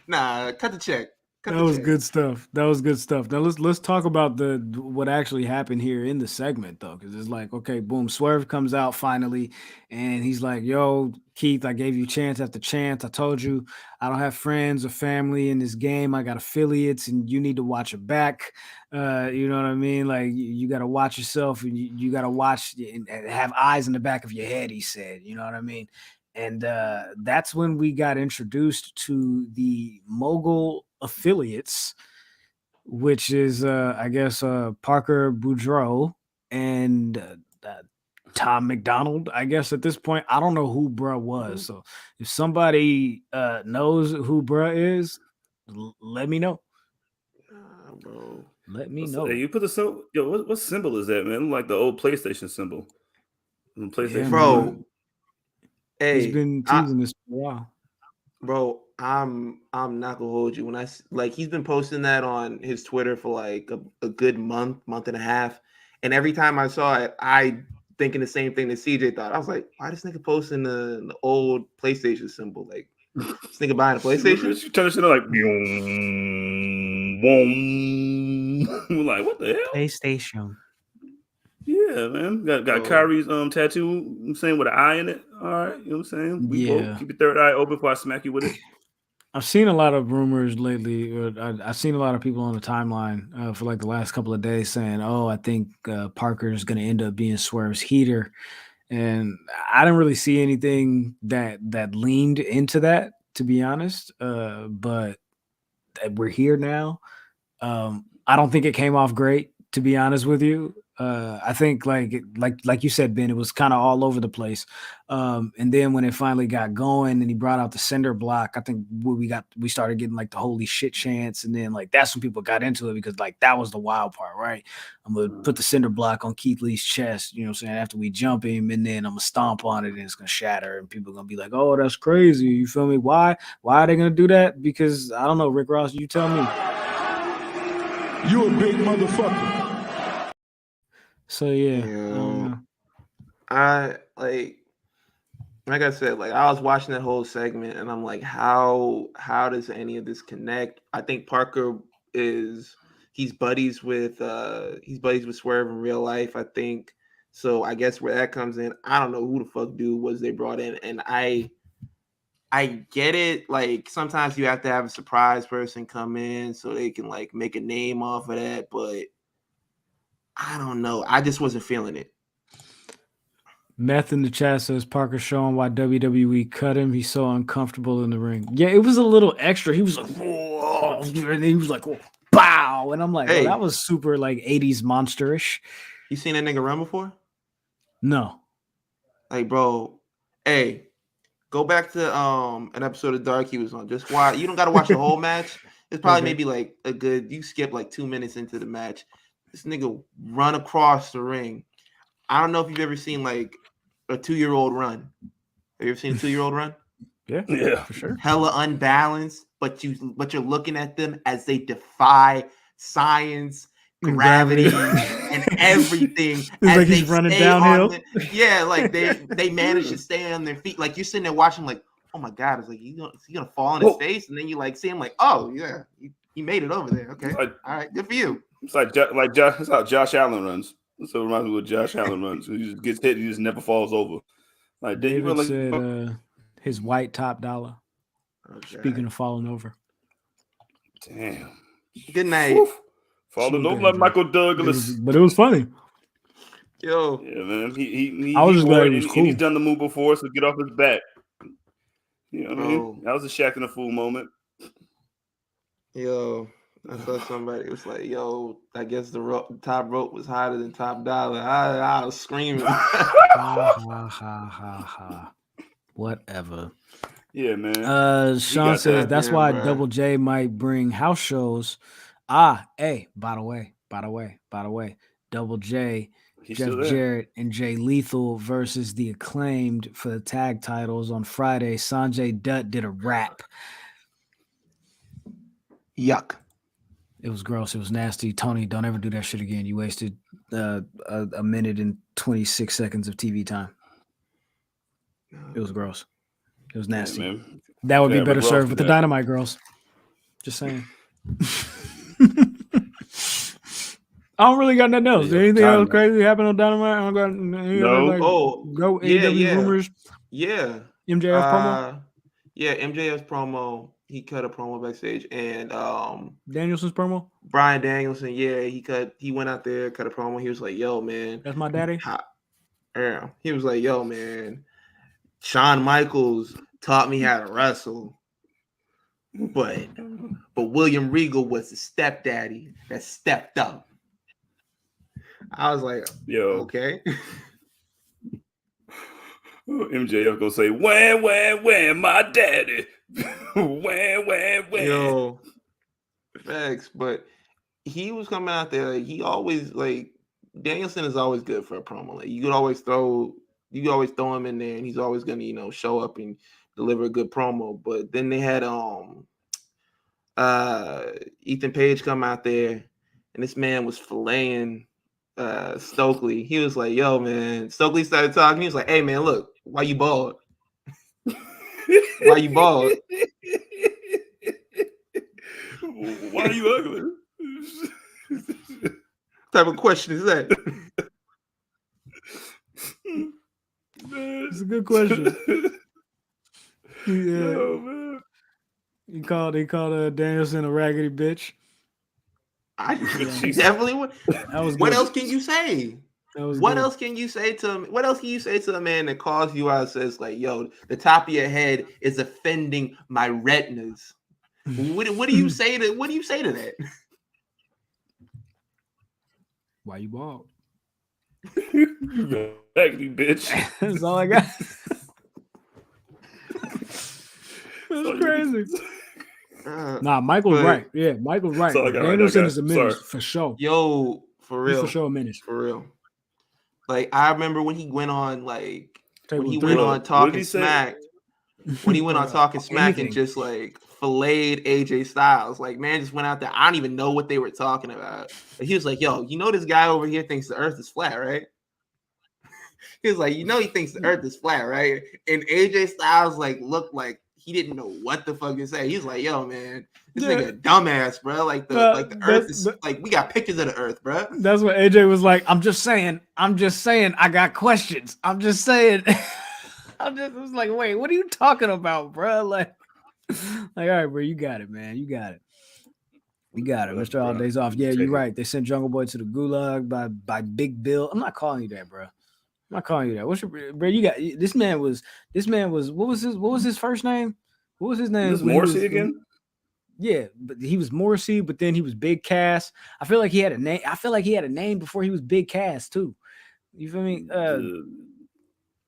Nah, cut the check. That was good stuff. Now let's talk about what actually happened here in the segment, though, because it's like, okay, boom, Swerve comes out finally, and he's like, "Yo, Keith, I gave you chance after chance. I told you I don't have friends or family in this game. I got affiliates, and you need to watch your back. You know what I mean? Like, you got to watch yourself, and you got to watch and have eyes in the back of your head." He said, "You know what I mean?" And that's when we got introduced to the Mogul affiliates, which is, I guess, Parker Boudreaux and Tom McDonald. I guess at this point, I don't know who bruh was. So if somebody knows who bruh is, let me know. Bro. Let me know. Hey, you put the symbol. Yo, what symbol is that, man? Like the old PlayStation symbol. PlayStation, Bro. Hey, he's been teasing this for a while. Bro, I'm not gonna hold you. When he's been posting that on his Twitter for like a good month and a half, and every time I saw it, I thinking the same thing that CJ thought. I was like, why this nigga posting the old PlayStation symbol? Like, this nigga buying a PlayStation? You turn this shit on like, boom. Like, what the hell? PlayStation. Yeah, man. Got Kyrie's tattoo, I'm saying, with an eye in it. All right, you know what I'm saying? We both keep your third eye open before I smack you with it. I've seen a lot of rumors lately. I've seen a lot of people on the timeline for like the last couple of days saying, "Oh, I think Parker's going to end up being Swerve's heater," and I didn't really see anything that leaned into that, to be honest. But we're here now. I don't think it came off great, to be honest with you. I think like you said, Ben, it was kind of all over the place. And then when it finally got going and he brought out the cinder block, I think we started getting like the holy shit chants. And then like that's when people got into it because like that was the wild part, right? I'm gonna put the cinder block on Keith Lee's chest, you know what I'm saying, after we jump him, and then I'm gonna stomp on it and it's gonna shatter, and people are gonna be like, oh, that's crazy. You feel me? Why are they gonna do that? Because I don't know, Rick Ross, you tell me. You a big motherfucker. So yeah, I like I said, like I was watching that whole segment and I'm like, how does any of this connect? I think Parker he's buddies with Swerve in real life, I think. So I guess where that comes in, I don't know who the fuck dude was they brought in, and I get it. Like sometimes you have to have a surprise person come in so they can like make a name off of that, but I don't know. I just wasn't feeling it. Meth in the chat says Parker showing why WWE cut him. He's so uncomfortable in the ring. Yeah, it was a little extra. He was like, whoa, and then he was like, bow, and I'm like, hey, that was super like 80s monsterish. You seen that nigga run before? No. Like, bro, hey, go back to an episode of Dark he was on. Just watch. You don't got to watch the whole match. It's probably maybe like you skip like 2 minutes into the match. This nigga run across the ring. I don't know if you've ever seen like a 2-year-old run. Have you ever seen a 2-year-old run? Yeah, for sure. Hella unbalanced, but you're looking at them as they defy science, gravity, and everything. It's like he's running downhill. Like they manage to stay on their feet. Like you're sitting there watching, like, oh my god, it's like he's gonna fall on his face, and then you like see him like, oh yeah, he made it over there. Okay, all right, good for you. It's that's how Josh Allen runs. So it reminds me of what Josh Allen runs. He just gets hit, he just never falls over. Like David said, his white top dollar. Okay. Speaking of falling over. Damn. Good night. Falling over like Michael Douglas. But it was funny. Yo. Yeah, man. He I was just glad it was cool. And he's done the move before, so get off his back. You know what I mean? That was a Shaq and a Fool moment. Yo. I saw somebody was like, yo, I guess the top rope was hotter than top dollar. I was screaming. Whatever. Yeah, man. Sean says that's why Double J might bring house shows. Hey, by the way, Double J, Jeff Jarrett, and Jay Lethal versus the Acclaimed for the tag titles on Friday. Sanjay Dutt did a rap. Yuck. It was gross. It was nasty. Tony, don't ever do that shit again. You wasted a minute and 26 seconds of TV time. It was gross. It was nasty. Yeah, that would be better served with the Dynamite girls. Just saying. I don't really got nothing else. Anything else crazy happen on Dynamite? I don't got no AEW rumors. Yeah. MJF promo. Yeah, MJF's promo. He cut a promo backstage, and Danielson's promo. Brian Danielson, yeah, he went out there, cut a promo. He was like, "Yo, man, that's my daddy." Yeah, he was like, "Yo, man, Shawn Michaels taught me how to wrestle, but William Regal was the stepdaddy that stepped up. I was like, Yo, okay. MJF gonna say, "Wham, my daddy." Wham. Yo, facts. But he was coming out there. Like, he always like Danielson is always good for a promo. Like you could always throw him in there, and he's always gonna show up and deliver a good promo. But then they had Ethan Page come out there, and this man was filleting Stokely. He was like, "Yo, man." Stokely started talking. He was like, "Hey, man, look, why you bald? Why you bald? Why are you ugly? What type of question is that?" It's a good question. Yeah. Oh, man. He called Danielson a raggedy bitch. I definitely would. That was What good. else can you say? What else can you say to him? What else can you say to a man that calls you out, says like, "Yo, the top of your head is offending my retinas"? What do you say to that? Why you bald? Raggedy bitch. That's all I got. That's crazy. Nah, Michael's right. Yeah, Michael's right. Danielson is a menace for sure. Yo, for real. He's for sure a menace. For real. Like I remember when he went on Talking Smack. When he went on Talking Smack and just like filleted AJ Styles. Like, man just went out there. I don't even know what they were talking about. But he was like, "Yo, you know this guy over here thinks the earth is flat, right?" He was like, "You know he thinks the earth is flat, right?" And AJ Styles like looked like he didn't know what the fuck to say. He's like, "Yo, man, this nigga a dumbass, bro. Like the earth is like we got pictures of the earth, bro." That's what AJ was like. I'm just saying. I got questions. I'm just saying. I was like, wait, what are you talking about, bro? Like, all right, bro, you got it, man. You got it. Mr. All Days Off. Yeah, you're right. They sent Jungle Boy to the gulag by Big Bill. I'm not calling you that, bro. I'm not calling you that. What's your bro? You got this man was what was his first name? What was his name? Was Morrissey again? Yeah, but he was Morrissey, but then he was Big Cass. I feel like he had a name. I feel like he had a name before he was Big Cass too. You feel me?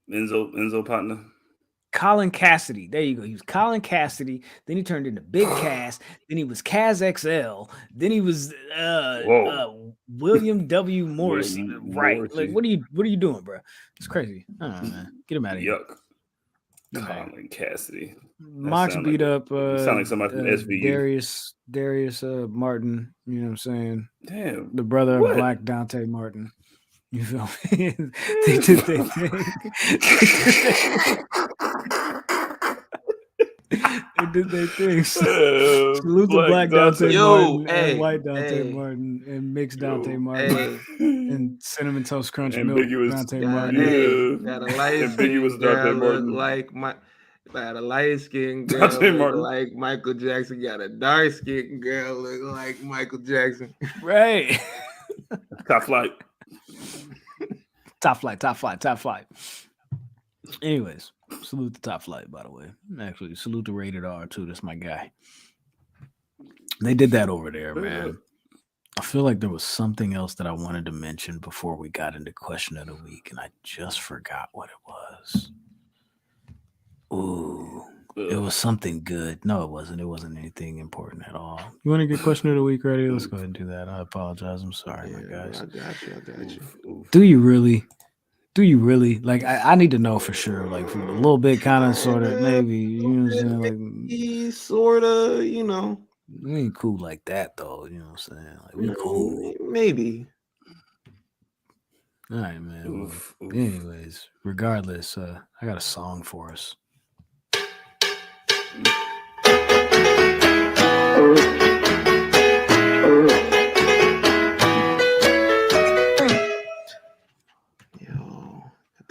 Enzo partner. Colin Cassidy. There you go. He was Colin Cassidy. Then he turned into Big Cass. Then he was Kaz XL. Then he was William W. Morrissey. Right. Morrissey. Like, what are you doing, bro? It's crazy. I don't know, man. Get him out of here. Yuck. Colin Cassidy. Mox beat up sound like somebody from SVU. Darius Martin. You know what I'm saying? Damn. The brother of Black Dante Martin. You feel me? They did their thing. They did their thing. Salute to Black Dante Martin and White Dante Martin and Mixed Dante Martin and Cinnamon Toast Crunch Milk Dante Martin. Got a light skin girl look like got a light skin girl look like Michael Jackson. Got a dark skin girl look like Michael Jackson. Right. Top flight. Top flight. Anyways, salute the Top Flight, by the way. Actually, salute the Rated R too. That's my guy. They did that over there, man. I feel like there was something else that I wanted to mention before we got into question of the week, and I just forgot what it was. Ooh, it was something good. No, it wasn't. It wasn't anything important at all. You want to get question of the week ready? Let's go ahead and do that. I apologize. I'm sorry, my guys. I got you. Do you really? Like, I need to know for sure. Like, for a little bit, kind of, sort of, maybe. You know what I'm saying? Like, sort of, you know. We ain't cool like that, though. You know what I'm saying? Like, we cool. Maybe. All right, man. Well, anyways, regardless, I got a song for us.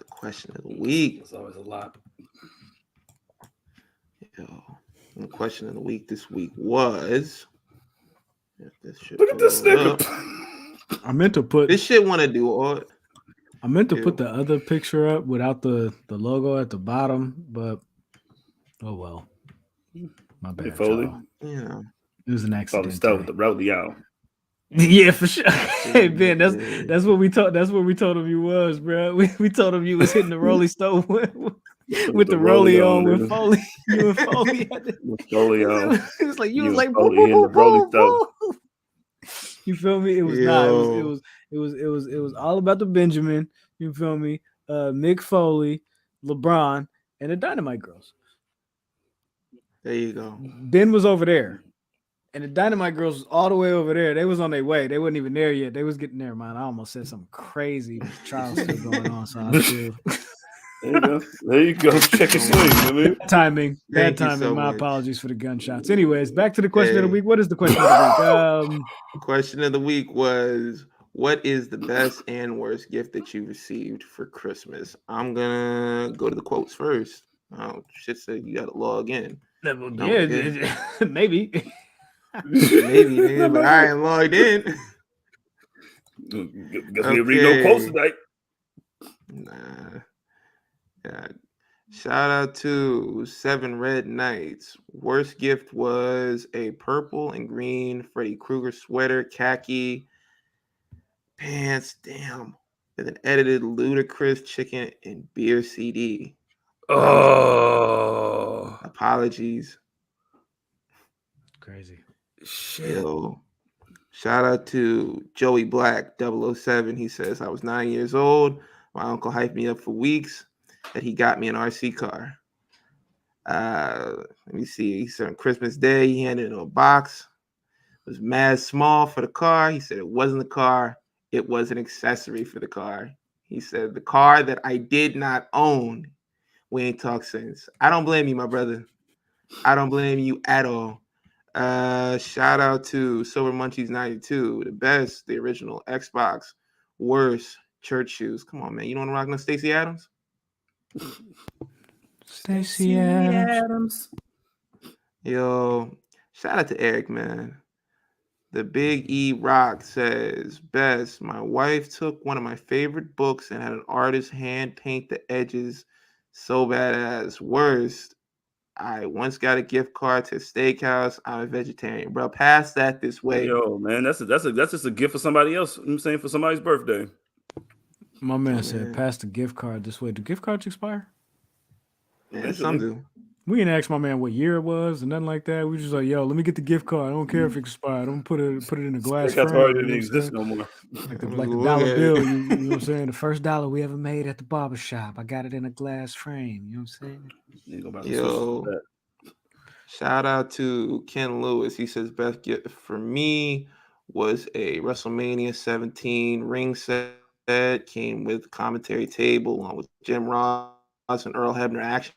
Question of the week. It's always a lot. The question of the week this week was. Look at this nigga. I meant to put this shit. Want to do all? I meant to put the other picture up without the logo at the bottom, but oh well. My Hey, bad, Foley. y'all. Yeah. It was an Probably accident. start with the rodeo. Yeah, for sure. Hey Ben, that's what we told. That's what we told him you was, bro. We told him you was hitting the Rolling Stone with the rollie on with Foley. You and Foley had it. It was like you was like boom, boom, boom, boom, boom. You feel me? It was not. It was all about the Benjamin. You feel me? Mick Foley, LeBron, and the Dynamite Girls. There you go. Ben was over there. And the Dynamite Girls was all the way over there. They was on their way. They wasn't even there yet. They was getting there, man. I almost said something crazy, but the trial's still going on, so I still. There you go. There you go. Check your swing. I mean, Bad timing. Thank Bad you timing. so My much. apologies for the gunshots. Anyways, back to the question of the week. What is the question of the week? Question of the week was, what is the best and worst gift that you received for Christmas? I'm gonna go to the quotes first. Oh shit! Said you got to log in. Yeah, maybe. Maybe, nigga, but I ain't logged in. Guess we read no quotes tonight. Nah. Yeah. Shout out to 7 Red Knights. Worst gift was a purple and green Freddy Krueger sweater, khaki pants, damn, with an edited Ludacris chicken and beer CD. Oh, apologies. Crazy. Shit. Yo. Shout out to Joey Black 007. He says, I was 9 years old. My uncle hyped me up for weeks that he got me an RC car. Let me see. He said on Christmas Day, he handed in a box. It was mad small for the car. He said it wasn't the car. It was an accessory for the car. He said the car that I did not own. We ain't talked since. I don't blame you, my brother. I don't blame you at all. Shout out to Silver Munchies 92. The best, the original Xbox. Worst, church shoes. Come on, man. You don't want to rock no Stacey Adams? Stacey Adams. Yo, shout out to Eric, man. The Big E Rock says, best, my wife took one of my favorite books and had an artist hand paint the edges. So badass. Worst, I once got a gift card to a steakhouse. I'm a vegetarian, bro. Pass that this way. Yo, man, that's just a gift for somebody else. I'm saying for somebody's birthday. My man said, pass the gift card this way. Do gift cards expire? Yeah, some do. We didn't ask my man what year it was and nothing like that. We just like, yo, let me get the gift card. I don't care if it expired. I'm gonna put it in a glass frame. Hardly didn't exist no more. Like the dollar bill. You know what I'm saying? The first dollar we ever made at the barbershop. I got it in a glass frame. You know what I'm saying? Yo, shout out to Ken Lewis. He says best gift for me was a WrestleMania 17 ring set. Came with commentary table along with Jim Ross and Earl Hebner action.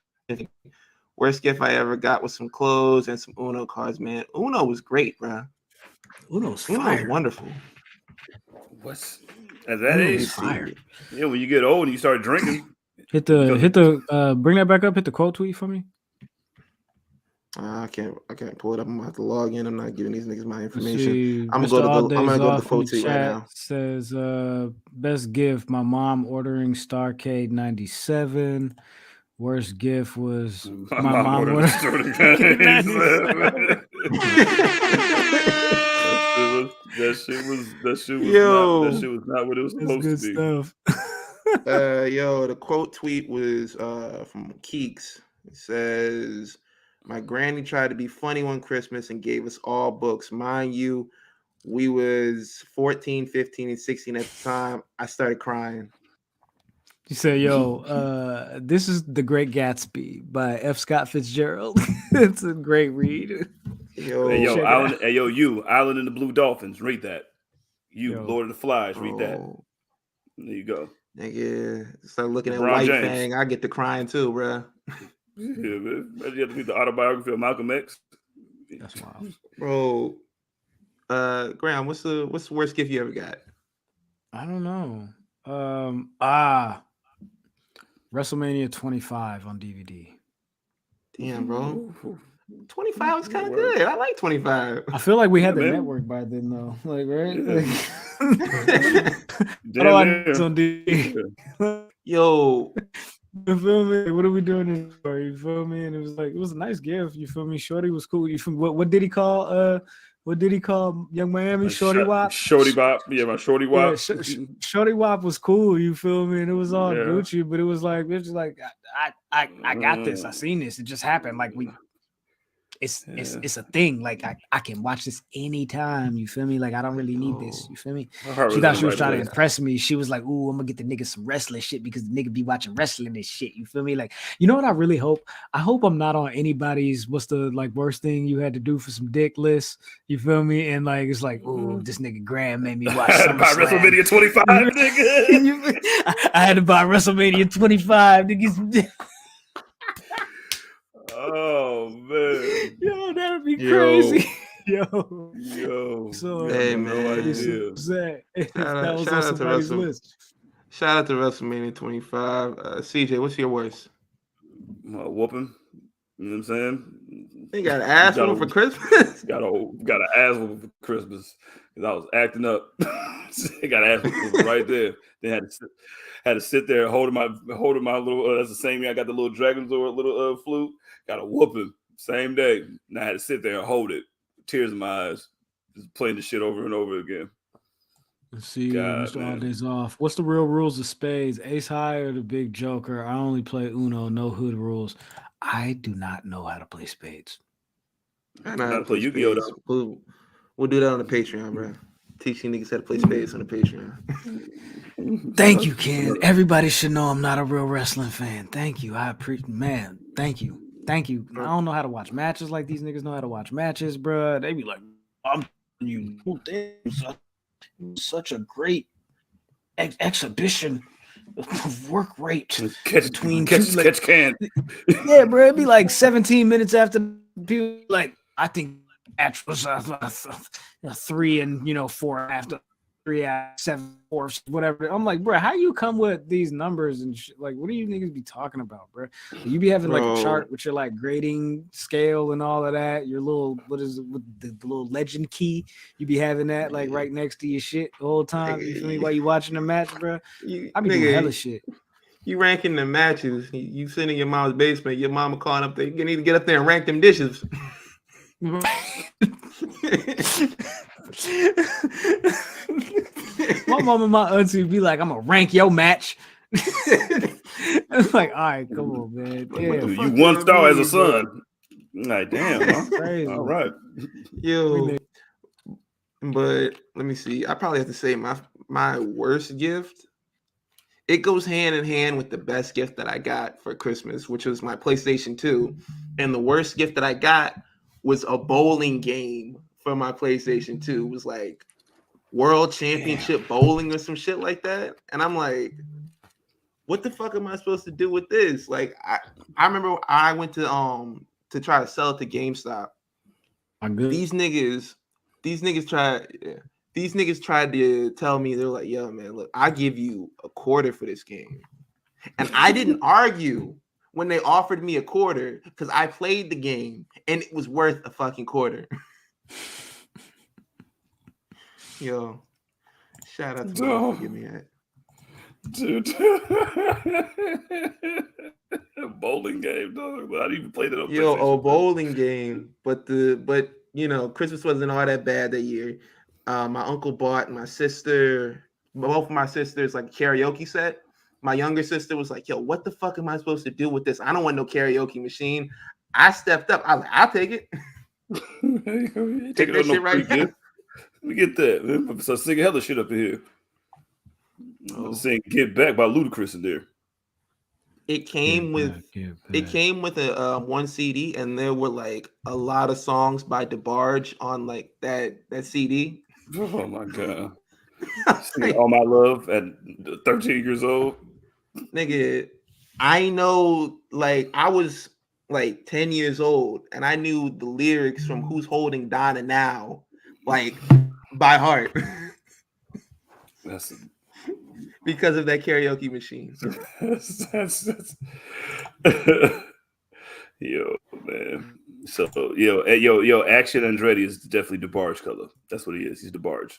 Worst gift I ever got was some clothes and some Uno cards, man. Uno was great, bro. Uno's fire. Wonderful. What's at that age? Fire. Yeah, when you get old and you start drinking. Hit the bring that back up. Hit the quote tweet for me. I can't pull it up. I'm gonna have to log in. I'm not giving these niggas my information. I'm gonna go to the quote tweet right now. Says best gift, my mom ordering Starcade 97. Worst gift was my mom ordering Starcade 97. That shit was not what it was supposed to be. Stuff. Yo, the quote tweet was from Keeks. It says, my granny tried to be funny one Christmas and gave us all books. Mind you, we was 14, 15, and 16 at the time. I started crying. You say, yo, this is The Great Gatsby by F. Scott Fitzgerald. It's a great read. Island in the Blue Dolphins. Read that. Lord of the Flies. Read that. There you go. Nigga, start looking at LeBron White James. Fang. I get to crying too, bro. Yeah, man. You have to read the autobiography of Malcolm X. That's wild, bro. Graham, what's the worst gift you ever got? I don't know. WrestleMania 25 on DVD. Damn, bro. 25 is kind of good. I like 25. I feel like we had the man. network by then, though. Like, right? Yeah. How do I Damn do this on D? Yo, You feel me? What are we doing this for? You feel me? And it was like, it was a nice gift. You feel me? Shorty was cool. You feel me? What did he call? What did he call Young Miami? Shorty Wop. Shorty Bop. Yeah, my Shorty Wop. Yeah, Shorty Wop was cool. You feel me? And it was all Yeah. Gucci, but it was just like I got this. I seen this. It just happened. Like it's a thing. Like I can watch this anytime. You feel me? Like I don't really need this. You feel me? She thought she was trying to impress me. She was like, "Ooh, I'm gonna get the nigga some wrestling shit because the nigga be watching wrestling and shit." You feel me? Like, you know what I really hope? I hope I'm not on anybody's what's the like worst thing you had to do for some dick list. You feel me? And like it's like, ooh, this nigga Graham made me watch WrestleMania 25, nigga. I had to buy WrestleMania 25, niggas. Oh man, yo, that'd be crazy. Yo. So hey man, that was on somebody's list. Shout out to WrestleMania 25. CJ, what's your worst? Whooping. You know what I'm saying? You got an ass whooping for Christmas. got an ass whooping for Christmas because I was acting up. I got an ass whooping right there. They had to sit there holding my little. That's the same year I got the little Dragonzord little flute. Got a whooping same day. And I had to sit there and hold it. Tears in my eyes, just playing the shit over and over again. Let's see, Mr. All Days Off. What's the real rules of spades? Ace high or the big joker? I only play Uno, no hood rules. I do not know how to play spades. I know how to play Yu-Gi-Oh! We'll do that on the Patreon, bro. Teach you niggas how to play spades on the Patreon. Thank you, Ken. Everybody should know I'm not a real wrestling fan. Thank you. I appreciate, man. Thank you. Thank you. I don't know how to watch matches like these niggas know how to watch matches, bro. They be like, I'm you. Such a great exhibition of work rate between catch can. Yeah, bro. It'd be like 17 minutes after people like, I think match was 3 and 4 after 3 7 4 whatever. I'm like, bro, how you come with these numbers and like, what do you niggas be talking about, bro? You be having like a chart with your like grading scale and all of that. Your little what is it with the little legend key? You be having that like right next to your shit the whole time. You feel me? While you watching the match, bro? I be doing hella shit. You ranking the matches. You sitting in your mom's basement. Your mama calling up there. You need to get up there and rank them dishes. My mom and my auntie be like, I'm gonna rank your match. It's like, all right, come on, man. Damn. You 1 star as a son. Like, damn, huh? Crazy. All right. Yo, but let me see. I probably have to say my worst gift. It goes hand in hand with the best gift that I got for Christmas, which was my PlayStation 2. And the worst gift that I got was a bowling game for my PlayStation 2. It was like World Championship bowling or some shit like that. And I'm like, what the fuck am I supposed to do with this? Like, I remember I went to try to sell it to GameStop. These niggas tried to tell me, they're like, yo, man, look, I give you $0.25 for this game. And I didn't argue when they offered me $0.25 because I played the game and it was worth a fucking $0.25. Yo, shout out to me for giving me that. Dude. Bowling game, dog. I didn't even play that on PlayStation. A bowling game. But Christmas wasn't all that bad that year. My uncle bought both of my sisters like a karaoke set. My younger sister was like, yo, what the fuck am I supposed to do with this? I don't want no karaoke machine. I stepped up. I was like, I'll take it. Take that shit right now. Let me get that, man. So sing hella shit up in here. Saying "Get Back" by Ludacris in there. It came with a one CD, and there were like a lot of songs by DeBarge on like that CD. Oh my god! Singing "All My Love" at 13 years old. Nigga, I know. Like I was like 10 years old, and I knew the lyrics from "Who's Holding Donna Now," like by heart. That's because of that karaoke machine. Yo, man. So, yo, Action Andretti is definitely DeBarge color. That's what he is. He's DeBarge.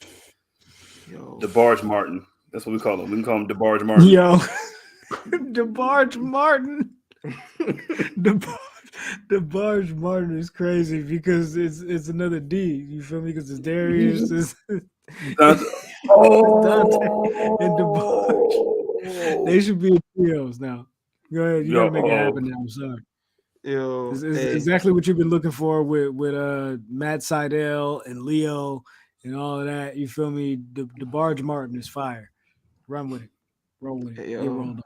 Yo, DeBarge Martin. That's what we call him. We can call him DeBarge Martin. Yo, DeBarge Martin. DeBarge Martin is crazy because it's another D. You feel me? Because it's Darius. It's Dante and DeBarge. They should be trios now. Go ahead. You gotta make it happen now. I'm sorry. yo, It's hey, exactly what you've been looking for with Matt Seidel and Leo and all of that. You feel me? DeBarge Martin is fire. Run with it. Roll with it. Hey, Get yo. rolled on.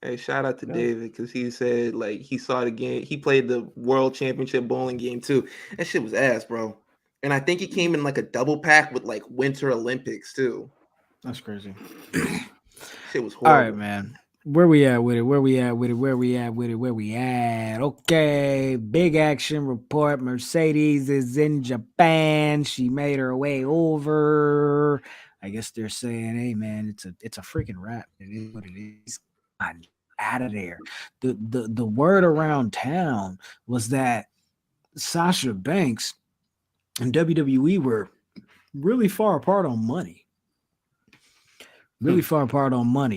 hey, shout out to Yeah. David because he said like he saw the game. He played the World Championship bowling game too. That shit was ass, bro. And I think it came in like a double pack with like Winter Olympics too. That's crazy. Shit was All horrible. right, man. Where we at with it? Where we at? Okay. Big action report. Mercedes is in Japan. She made her way over. I guess they're saying, hey man, it's a freaking wrap. It is what it is. I'm out of there. The word around town was that Sasha Banks and WWE were really far apart on money.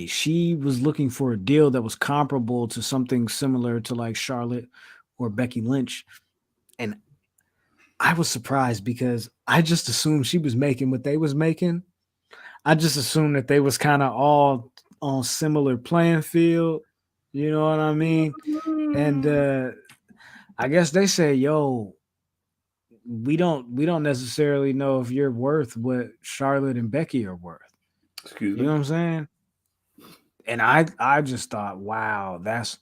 She was looking for a deal that was comparable to something similar to like Charlotte or Becky Lynch. And I was surprised because I just assumed she was making what they was making. I just assumed that they was kind of all on similar playing field. You know what I mean? And I guess they say, yo, we don't necessarily know if you're worth what Charlotte and Becky are worth. Excuse You me. know what I'm saying? And I just thought, wow, that's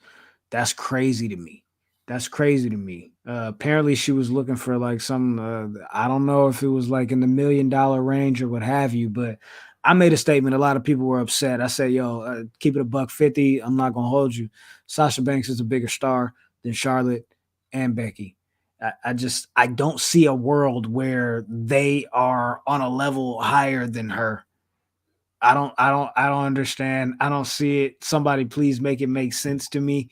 crazy to me. That's crazy to me. Apparently, she was looking for like some. I don't know if it was like in the $1 million range or what have you, but I made a statement. A lot of people were upset. I said, "Yo, keep it $150. I'm not gonna hold you. Sasha Banks is a bigger star than Charlotte and Becky. I don't see a world where they are on a level higher than her. I don't understand. I don't see it. Somebody please make it make sense to me.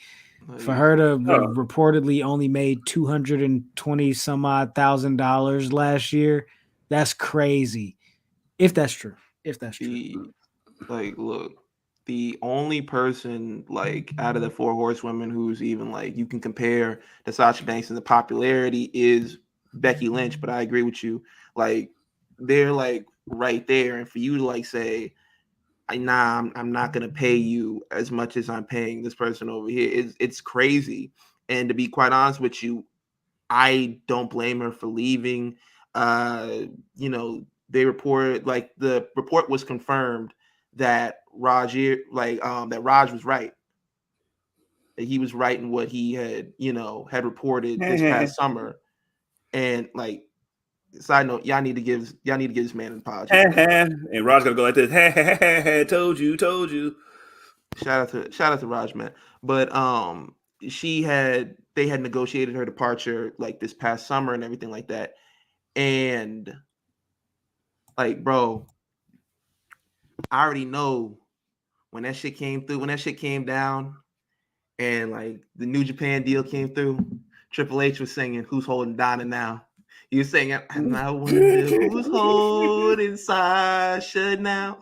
For her to reportedly only made $220 some odd $1,000 last year, that's crazy. If that's true. Like, look, the only person like out of the four horsewomen who's even like you can compare to Sasha Banks in the popularity is Becky Lynch. But I agree with you. Like, they're like right there, and for you to like say, I'm not gonna pay you as much as I'm paying this person over here. It's crazy. And to be quite honest with you, I don't blame her for leaving. You know, they reported like the report was confirmed that Raj was right. That he was right in what he had, had reported this past summer. And like, side note, y'all need to give this man an apology. And Raj gonna go like this. Told you. Shout out to Raj, man. But they had negotiated her departure like this past summer and everything like that. And like, bro, I already know when that shit came down, and like the New Japan deal came through, Triple H was singing "Who's Holding Donna Now." He was singing, "And I wonder who's holding Sasha now."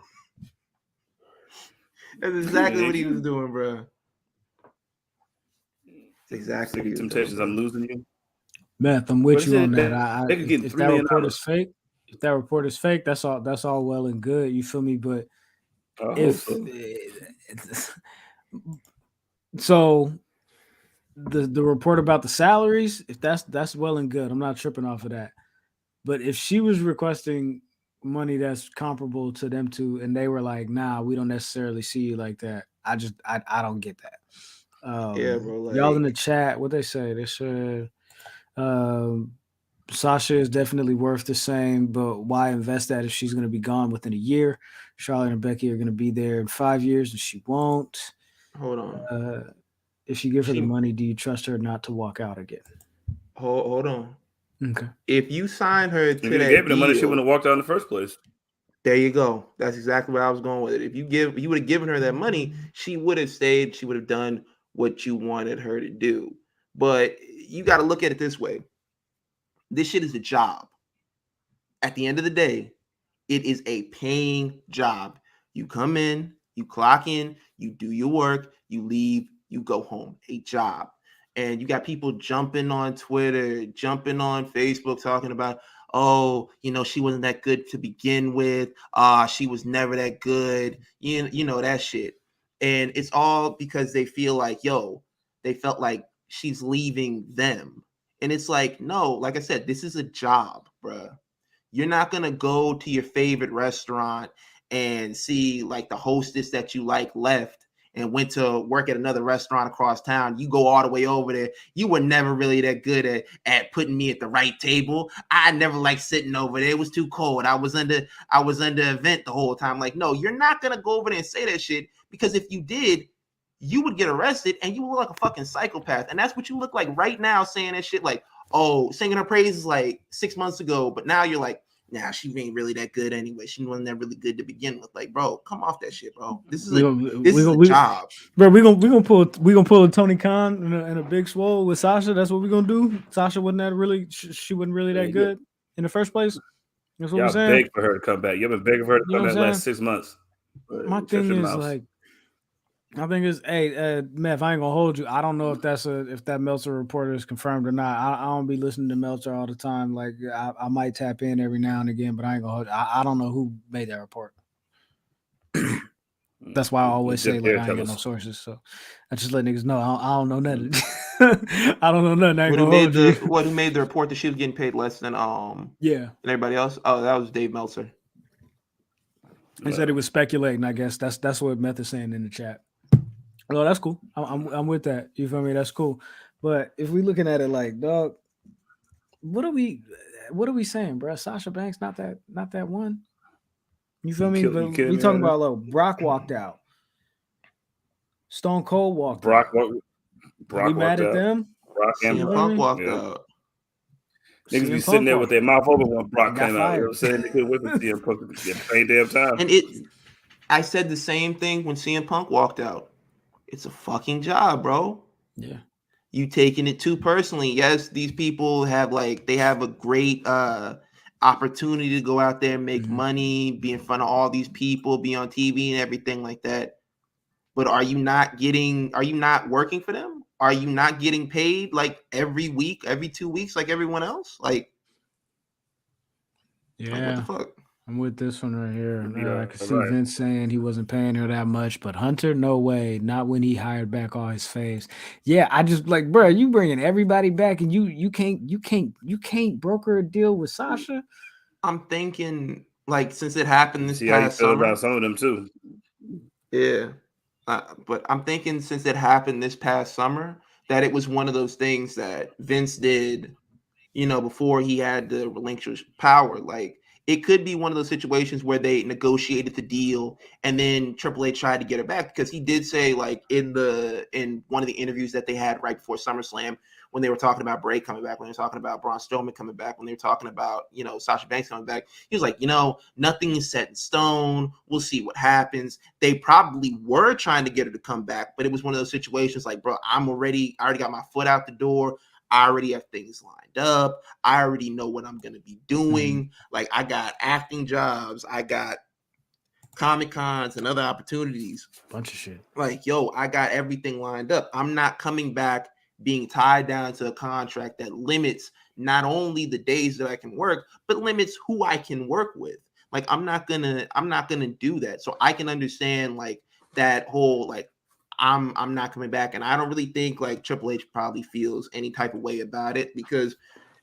That's exactly what he was doing, bro. That's exactly what he was Temptations, doing, I'm losing you. Meth, I'm with What you is on it? that. They could get If $3 that million. report is fake, that's all well and good. You feel me? But if so, the report about the salaries, if that's well and good, I'm not tripping off of that. But if she was requesting money that's comparable to them two, and they were like, "Nah, we don't necessarily see you like that," I don't get that. Yeah, bro. Like, y'all in the chat, what they say? They said Sasha is definitely worth the same, but why invest that if she's going to be gone within a year? Charlotte and Becky are going to be there in 5 years, and she won't. hold on. If you give her the money, do you trust her not to walk out again? Hold on. Okay. If you sign her to if you that gave her the money, she deal, wouldn't have walked out in the first place. there you go. That's exactly where I was going with it. If you would have given her that money, she would have stayed. She would have done what you wanted her to do. But you got to look at it this way. This shit is a job. At the end of the day, it is a paying job. You come in, you clock in, you do your work, you leave, you go home. A job. And you got people jumping on Twitter, jumping on Facebook, talking about, oh, she wasn't that good to begin with. She was never that good. You know that shit. And it's all because they feel like, they felt like she's leaving them. And it's like, no, like I said, this is a job, bruh. You're not going to go to your favorite restaurant and see like the hostess that you like left and went to work at another restaurant across town. You go all the way over there. You were never really that good at putting me at the right table. I never liked sitting over there. It was too cold. I was under event the whole time. Like, no, you're not going to go over there and say that shit, because if you did, you would get arrested and you would look like a fucking psychopath. And that's what you look like right now, saying that shit like, oh, singing her praises like 6 months ago, but now you're like, nah, she ain't really that good anyway. She wasn't that really good to begin with. Like, bro, come off that shit, bro. This is a job, bro. We gonna pull a Tony Khan and a big swole with Sasha. That's what we gonna do. Sasha wasn't that really. She wasn't really that good in the first place. That's what we're saying. Beg for her to come back. You've been begging for her to come back last 6 months. My thing is like, I think it's, hey, Mev, I ain't gonna hold you. I don't know if that Meltzer report is confirmed or not. I don't be listening to Meltzer all the time. Like, I might tap in every now and again, but I ain't gonna hold you. I don't know who made that report. That's why I always say, like, I ain't got no sources. So I just let niggas know I don't know nothing. I don't know nothing. I ain't gonna hold you. Who made the report that she was getting paid less than than everybody else? Oh, that was Dave Meltzer. He said he was speculating. I guess that's what Meth is saying in the chat. Oh, that's cool. I'm with that. You feel me? That's cool. But if we looking at it like, dog, what are we saying, bro? Sasha Banks not that one. You feel me? But we talking about, look, Brock walked out. Stone Cold walked out. Brock we mad at them? CM Punk walked out. Niggas be sitting there with their mouth open when Brock came out. You know what I'm saying? They couldn't wait for CM Punk to get the same damn time. And I said the same thing when CM Punk walked out. It's a fucking job, bro. Yeah. You taking it too personally. Yes, these people have a great opportunity to go out there and make money, be in front of all these people, be on TV and everything like that. But are you not working for them? Are you not getting paid like every week, every 2 weeks, like everyone else? Like, yeah. Like, what the fuck? I'm with this one right here. I can see Vince saying he wasn't paying her that much, but Hunter, no way, not when he hired back all his faves. Yeah, I just like, bro, you bringing everybody back, and you can't broker a deal with Sasha. I'm thinking, like, since it happened this past summer, about some of them too. Yeah, but I'm thinking since it happened this past summer, that it was one of those things that Vince did, before he had to relinquish power. Like, it could be one of those situations where they negotiated the deal and then Triple H tried to get it back, because he did say, like, in one of the interviews that they had right before SummerSlam, when they were talking about Bray coming back, when they were talking about Braun Strowman coming back, when they were talking about, Sasha Banks coming back, he was like, nothing is set in stone. We'll see what happens. They probably were trying to get her to come back, but it was one of those situations like, bro, I already got my foot out the door. I already have things lined up. I already know what I'm going to be doing. Like, I got acting jobs. I got Comic Cons and other opportunities. Bunch of shit. Like, I got everything lined up. I'm not coming back being tied down to a contract that limits not only the days that I can work, but limits who I can work with. Like, I'm not gonna do that. So I can understand, like, that whole, like, I'm not coming back. And I don't really think, like, Triple H probably feels any type of way about it, because,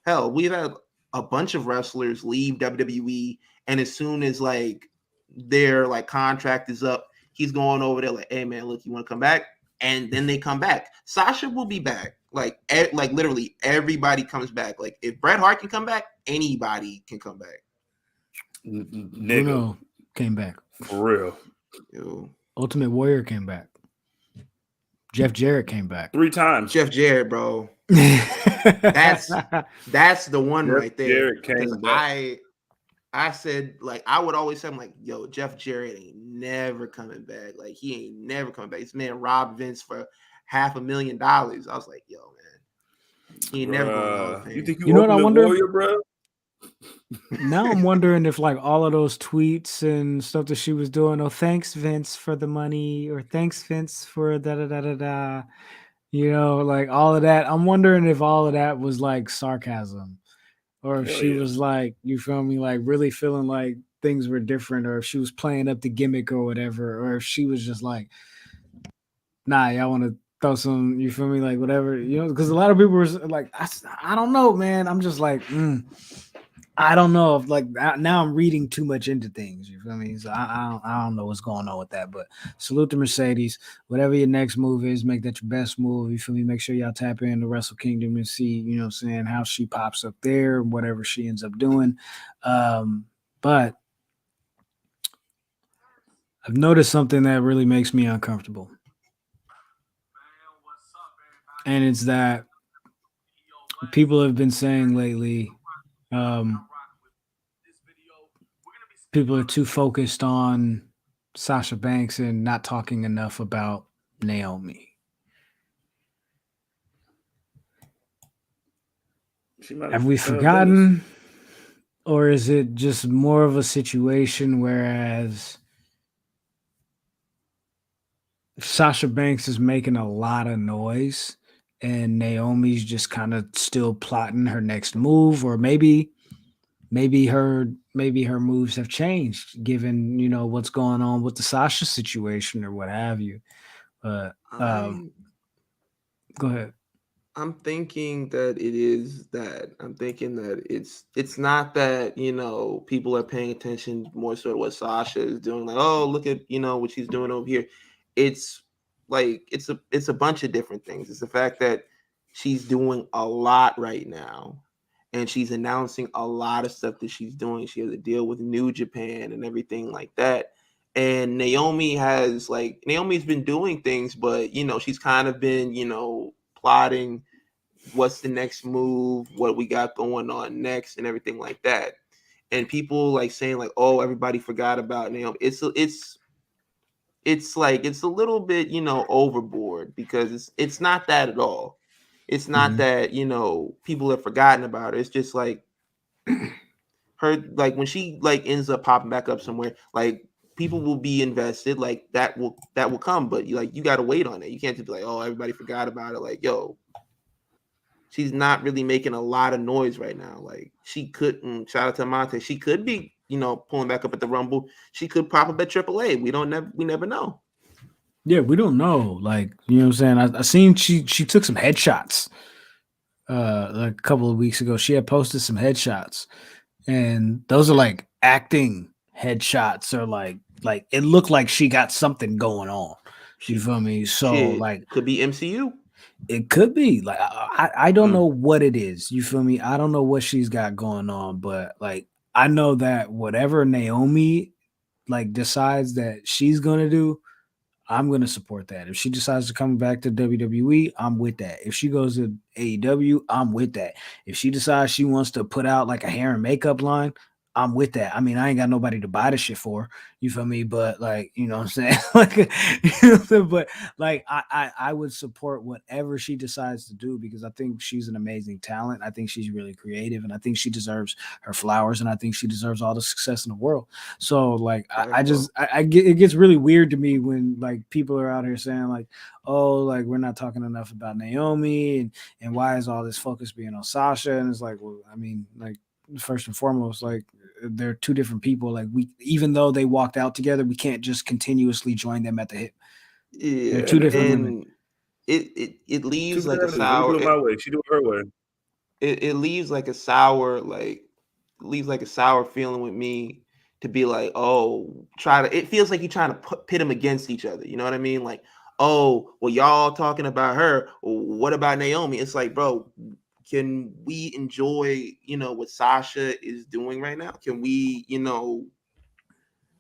hell, we've had a bunch of wrestlers leave WWE, and as soon as, like, their, like, contract is up, he's going over there like, hey, man, look, you want to come back? And then they come back. Sasha will be back. Like literally everybody comes back. Like, if Bret Hart can come back, anybody can come back. Nigga came back. For real. Yo. Ultimate Warrior came back. Jeff Jarrett came back 3 times. Jeff Jarrett, bro. That's the one Jeff right there. Jarrett came back. I said, like, I would always say, I'm like, yo, Jeff Jarrett ain't never coming back. Like, he ain't never coming back. This man robbed Vince for $500,000. I was like, yo, man. He ain't never going to the Hall of Fame. You think You know what I Ultimate wonder? Warrior, bro? Now I'm wondering if like all of those tweets and stuff that she was doing, oh, thanks Vince for the money, or thanks Vince for da da da da da, you know, like all of that. I'm wondering if all of that was like sarcasm, or if Hell she yeah. was like, you feel me, like really feeling like things were different, or if she was playing up the gimmick or whatever, or if she was just like, nah, y'all want to throw some, you feel me, like whatever, you know, because a lot of people were like, I don't know, man. I'm just like, I don't know if like now I'm reading too much into things. You feel me? So I don't know what's going on with that. But salute to Mercedes. Whatever your next move is, make that your best move. You feel me? Make sure y'all tap into Wrestle Kingdom and see, you know what I'm saying, how she pops up there, whatever she ends up doing. But I've noticed something that really makes me uncomfortable. And it's that people have been saying lately, people are too focused on Sasha Banks and not talking enough about Naomi. Have we forgotten? Or is it just more of a situation whereas Sasha Banks is making a lot of noise and Naomi's just kind of still plotting her next move, or maybe her moves have changed given, you know, what's going on with the Sasha situation or what have you. But go ahead. I'm thinking that it is that. I'm thinking that it's not that, you know, people are paying attention more so to what Sasha is doing. Like, oh, look at, you know, what she's doing over here. It's like it's a bunch of different things. It's the fact that she's doing a lot right now, and she's announcing a lot of stuff that she's doing. She has a deal with New Japan and everything like that. And Naomi's been doing things, but you know, she's kind of been, you know, plotting what's the next move, what we got going on next, and everything like that. And people like saying like, oh, everybody forgot about Naomi. It's like it's a little bit, you know, overboard, because it's not that at all. It's not that, you know, people have forgotten about her. It's just like her, like when she like ends up popping back up somewhere, like people will be invested, like that will come, but you got to wait on it. You can't just be like, oh, everybody forgot about it. Like, yo, she's not really making a lot of noise right now. Like she couldn't, shout out to Monte, she could be, you know, pulling back up at the Rumble. She could pop up at AAA. We never know. Yeah, we don't know. Like, you know what I'm saying? I seen she took some headshots like a couple of weeks ago. She had posted some headshots, and those are like acting headshots, or like it looked like she got something going on. You feel me? So Shit, like could be MCU. it could be like I don't know what it is. You feel me? I don't know what she's got going on, but like I know that whatever Naomi like decides that she's gonna do, I'm gonna support that. If she decides to come back to WWE, I'm with that. If she goes to AEW, I'm with that. If she decides she wants to put out like a hair and makeup line, I'm with that. I mean, I ain't got nobody to buy the shit for. You feel me? But like, you know what I'm saying? Like, you know, but like I would support whatever she decides to do, because I think she's an amazing talent. I think she's really creative, and I think she deserves her flowers, and I think she deserves all the success in the world. So like I get, it gets really weird to me when like people are out here saying like, oh, like we're not talking enough about Naomi, and why is all this focus being on Sasha? And it's like, well, I mean, like first and foremost, like they're two different people. Like we, even though they walked out together, we can't just continuously join them at the hip. Yeah, they're two different women. It leaves like a sour. Let me do it my way. She do it her way. It leaves like a sour, leaves like a sour feeling with me, to be like, oh, it feels like you're trying to pit them against each other. You know what I mean? Like, oh, well, y'all talking about her. What about Naomi? It's like, bro, can we enjoy, you know, what Sasha is doing right now? Can we, you know,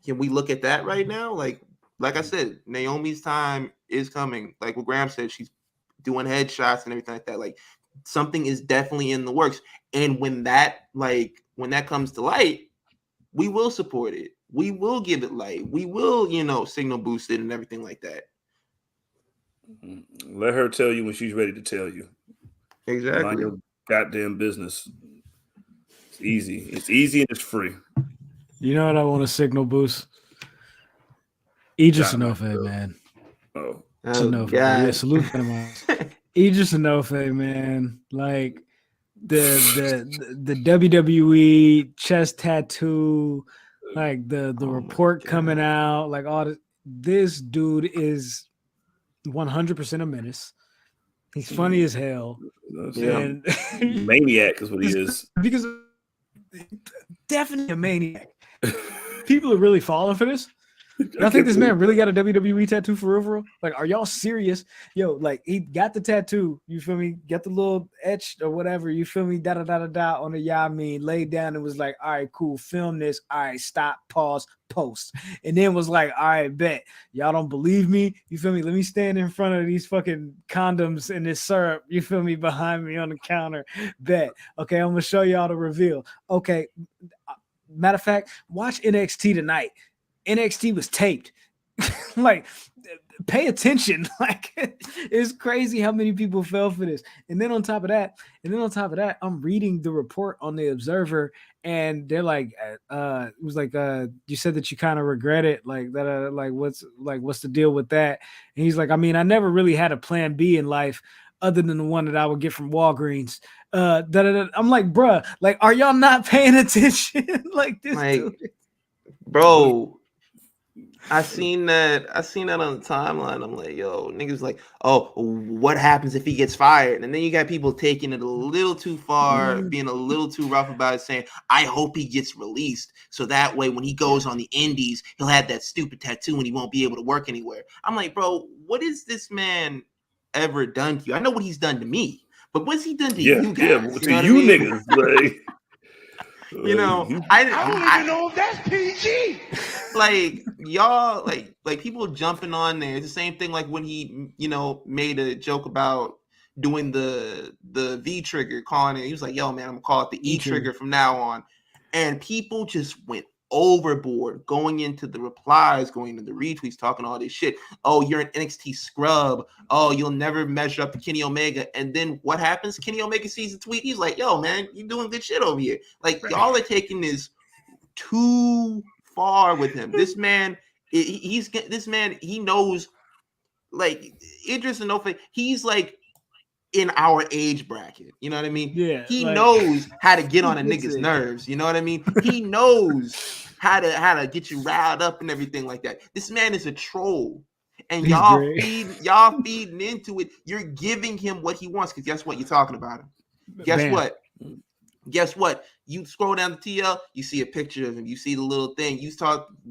look at that right now? Like I said, Naomi's time is coming. Like what Graham said, she's doing headshots and everything like that. Like something is definitely in the works. And when that comes to light, we will support it. We will give it light. We will, you know, signal boost it and everything like that. Let her tell you when she's ready to tell you. Exactly. Mind your goddamn business. It's easy. It's easy and it's free. You know what I want to signal boost? Idris Dynamite, Enofe, bro. man. Oh, Enofe, bro. God. Yeah, salute Dynamite. Idris Enofe, man. Like the WWE chest tattoo, like the Oh my report coming God. out, like all this dude is 100% a menace. He's funny as hell. Yeah. And maniac is what he is. because definitely a maniac. People are really falling for this. Y'all think this man really got a WWE tattoo for real? Like, are y'all serious? Yo, like he got the tattoo, you feel me? Got the little etched or whatever, you feel me? Da da da da da on the Yamin, laid down and was like, all right, cool, film this. All right, stop, pause, post. And then was like, all right, bet. Y'all don't believe me? You feel me? Let me stand in front of these fucking condoms and this syrup, you feel me, behind me on the counter. Bet. Okay, I'm gonna show y'all the reveal. Okay. Matter of fact, watch NXT tonight. NXT was taped. Like, pay attention. Like, it's crazy how many people fell for this. And then on top of that, I'm reading the report on the Observer, and they're like, it was like, you said that you kind of regret it, like that, what's the deal with that? And he's like, I mean, I never really had a plan B in life other than the one that I would get from Walgreens. I'm like, bruh, like, are y'all not paying attention? Like this, Like, dude. bro, I seen that on the timeline. I'm like, yo, niggas like, oh, what happens if he gets fired? And then you got people taking it a little too far, being a little too rough about it, saying, I hope he gets released. So that way when he goes on the indies, he'll have that stupid tattoo and he won't be able to work anywhere. I'm like, bro, what has this man ever done to you? I know what he's done to me, but what's he done to you guys? Yeah, You to know what I you mean? niggas. Like, You know, I don't even know if that's PG. like y'all, like people jumping on there. It's the same thing like when he, made a joke about doing the V trigger, calling it. He was like, "Yo, man, I'm gonna call it the E trigger from now on," and people just went overboard, going into the replies, going into the retweets, talking all this shit. Oh, you're an NXT scrub. Oh, you'll never measure up to Kenny Omega. And then what happens? Kenny Omega sees the tweet. He's like, yo, man, you're doing good shit over here. Like, y'all are taking this too far with him. This man, he knows, like, Idris Enofe, he's like in our age bracket. You know what I mean? Yeah. He like, knows how to get on a That's nigga's it. nerves. You know what I mean? He knows how to get you riled up and everything like that. This man is a troll. And He's y'all great. feeding into it. You're giving him what he wants, because guess what? You're talking about him. Guess what? You scroll down the TL, you see a picture of him, you see the little thing.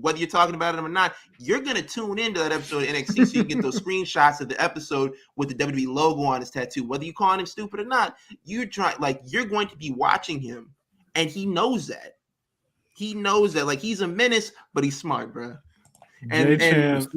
Whether you're talking about him or not, you're gonna tune into that episode of NXT so you can get those screenshots of the episode with the WWE logo on his tattoo. Whether you calling him stupid or not, you're going to be watching him, and he knows that. He knows that. Like, he's a menace, but he's smart, bro. J-Champ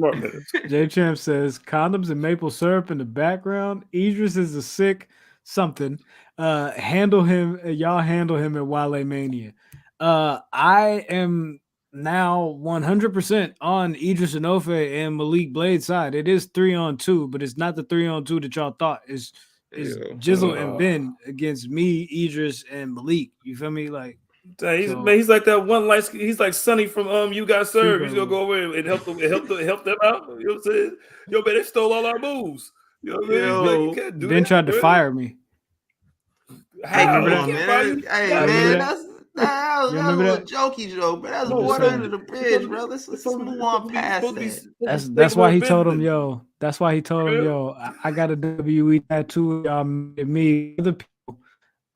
says condoms and maple syrup in the background. Idris is a sick something. Handle him. Y'all handle him at Wale Mania. I am now 100% on Idris Enofe and Malik Blade's side. It is 3-on-2, but it's not the 3-on-2 that y'all thought. It's Jizzle and Ben against me, Idris, and Malik. You feel me? Like, he's like that one light. He's like Sonny from You Got Served. He's gonna go over and help them out. You know what I'm saying? Yo, man, they stole all our moves. You know what I mean? Like, you can't do Ben that, tried to fire me. How? Hey, man. Hey, man, that was a little jokey joke, but that's water under the bridge, bro. Let's move on past that. That's why he told him, yo. That's why he told him, yo, I got a WWE tattoo. Y'all made me.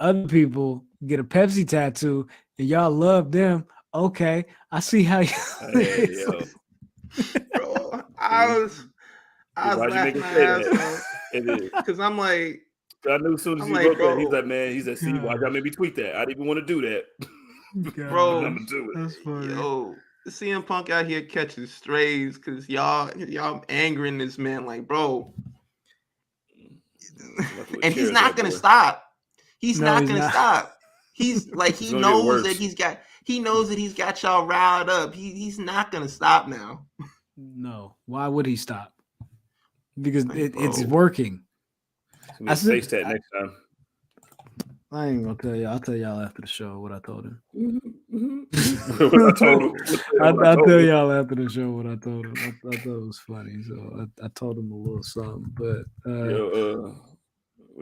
Other people get a Pepsi tattoo, and y'all love them. Okay, I see how you. Bro, I was laughing my ass off because I'm like, I knew as soon as he wrote that, he's like, man, he's like, see, why y'all made me tweet that? I didn't even want to do that. Bro, I'm gonna do it. That's funny. Yo, CM Punk out here catching strays because y'all angering this man, like, bro. And he's not gonna stop. He's not gonna stop. He's like, he knows that he's got y'all riled up. He's not gonna stop now. No, why would he stop? Because it's working. I face that next time. I ain't gonna tell y'all. I'll tell y'all after the show what I told him. What I told him. I'll tell y'all after the show what I told him. I thought it was funny, so I told him a little something. But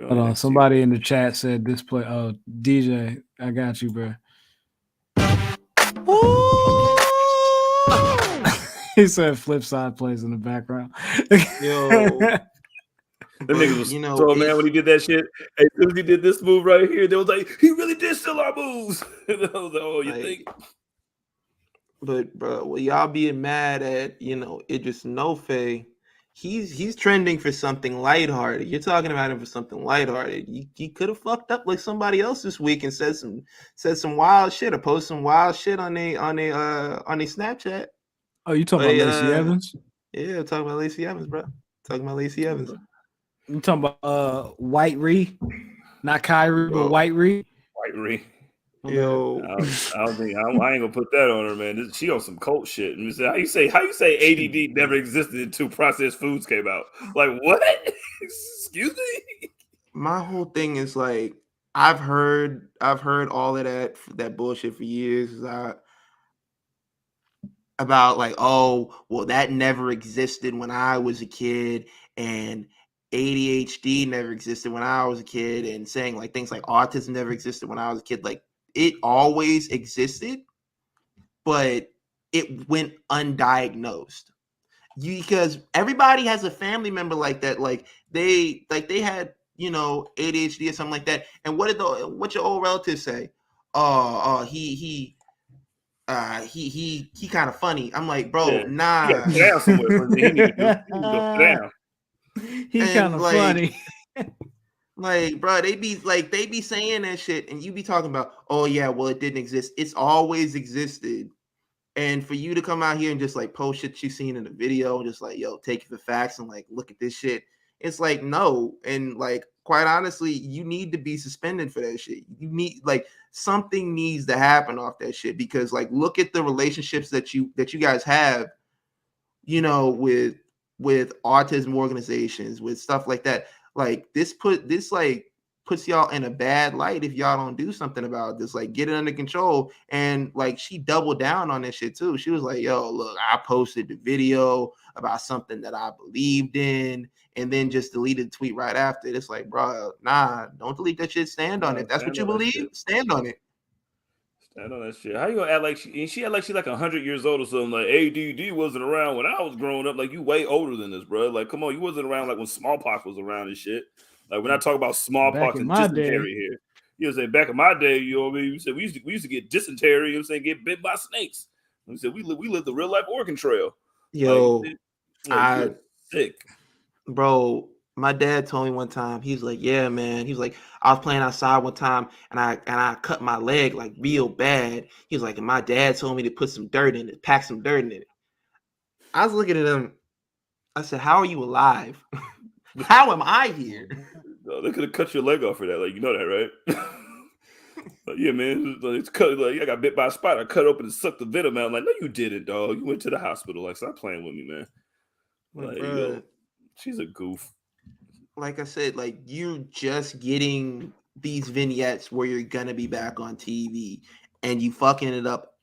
hold on, somebody in the chat said this play. Oh, DJ, I got you, bro. He said flip side plays in the background. Yo, The niggas was so mad when he did that shit. As soon as he did this move right here, they was like, he really did steal our moves. And I was like, oh, you think? But bro, well, y'all being mad at Idris Enofe, he's trending for something lighthearted. You're talking about him for something lighthearted. He could have fucked up like somebody else this week and said some wild shit or posted some wild shit on their Snapchat. Oh, you talking about Lacey Evans? Yeah, talking about Lacey Evans, bro. Talking about Lacey Evans. You talking about White Ree, not Kyrie, but White Ree. White Ree. Yo, I don't think I ain't gonna put that on her, man. She on some cult shit. And how you say ADD never existed until processed foods came out? Like what? Excuse me. My whole thing is like I've heard all of that bullshit for years. About like, oh, well, that never existed when I was a kid, and ADHD never existed when I was a kid, and saying like things like autism never existed when I was a kid. Like it always existed, but it went undiagnosed. Because everybody has a family member like that. Like they had ADHD or something like that. And what your old relatives say? He kind of funny. I'm like, bro, nah. He got to sit down somewhere. He need to go sit down. He kind of funny. Like, bro, they be saying that shit, and you be talking about, oh yeah, well, it didn't exist. It's always existed. And for you to come out here and just like post shit you seen in the video, and just like, yo, take it for facts and like look at this shit. It's like, no. And like, quite honestly, you need to be suspended for that shit. You need like something needs to happen off that shit, because like look at the relationships that you guys have, with autism organizations, with stuff like that. Like this puts y'all in a bad light if y'all don't do something about this. Like get it under control. And like she doubled down on this shit too. She was like, yo, look, I posted the video about something that I believed in, and then just deleted the tweet right after. It's like, bro, nah, don't delete that shit. Stand on it. That's what you believe. Stand on it. Stand on that shit. How you gonna act like she act like she's like 100 years old or something? Like ADD wasn't around when I was growing up. Like you way older than this, bro. Like come on, you wasn't around like when smallpox was around and shit. Like when I talk about smallpox and dysentery here, you know, say back in my day, you know what I mean? We said we used to get dysentery. You know what I'm saying, get bit by snakes. We said we lived the real life Oregon Trail. Yo, you're sick, bro. My dad told me one time, he's like, yeah, man. He was like, I was playing outside one time and I cut my leg like real bad. He was like, and my dad told me to put some dirt in it, pack some dirt in it. I was looking at him. I said, how are you alive? How am I here? No, they could have cut your leg off for that. Like, you know that, right? Like, yeah, man. It's cut. Like, I got bit by a spider. I cut open and sucked the venom out. I'm like, no, you didn't, dog. You went to the hospital. Like, stop playing with me, man. Like, you know, she's a goof. Like I said, like you're just getting these vignettes where you're gonna be back on TV, and you fucking it up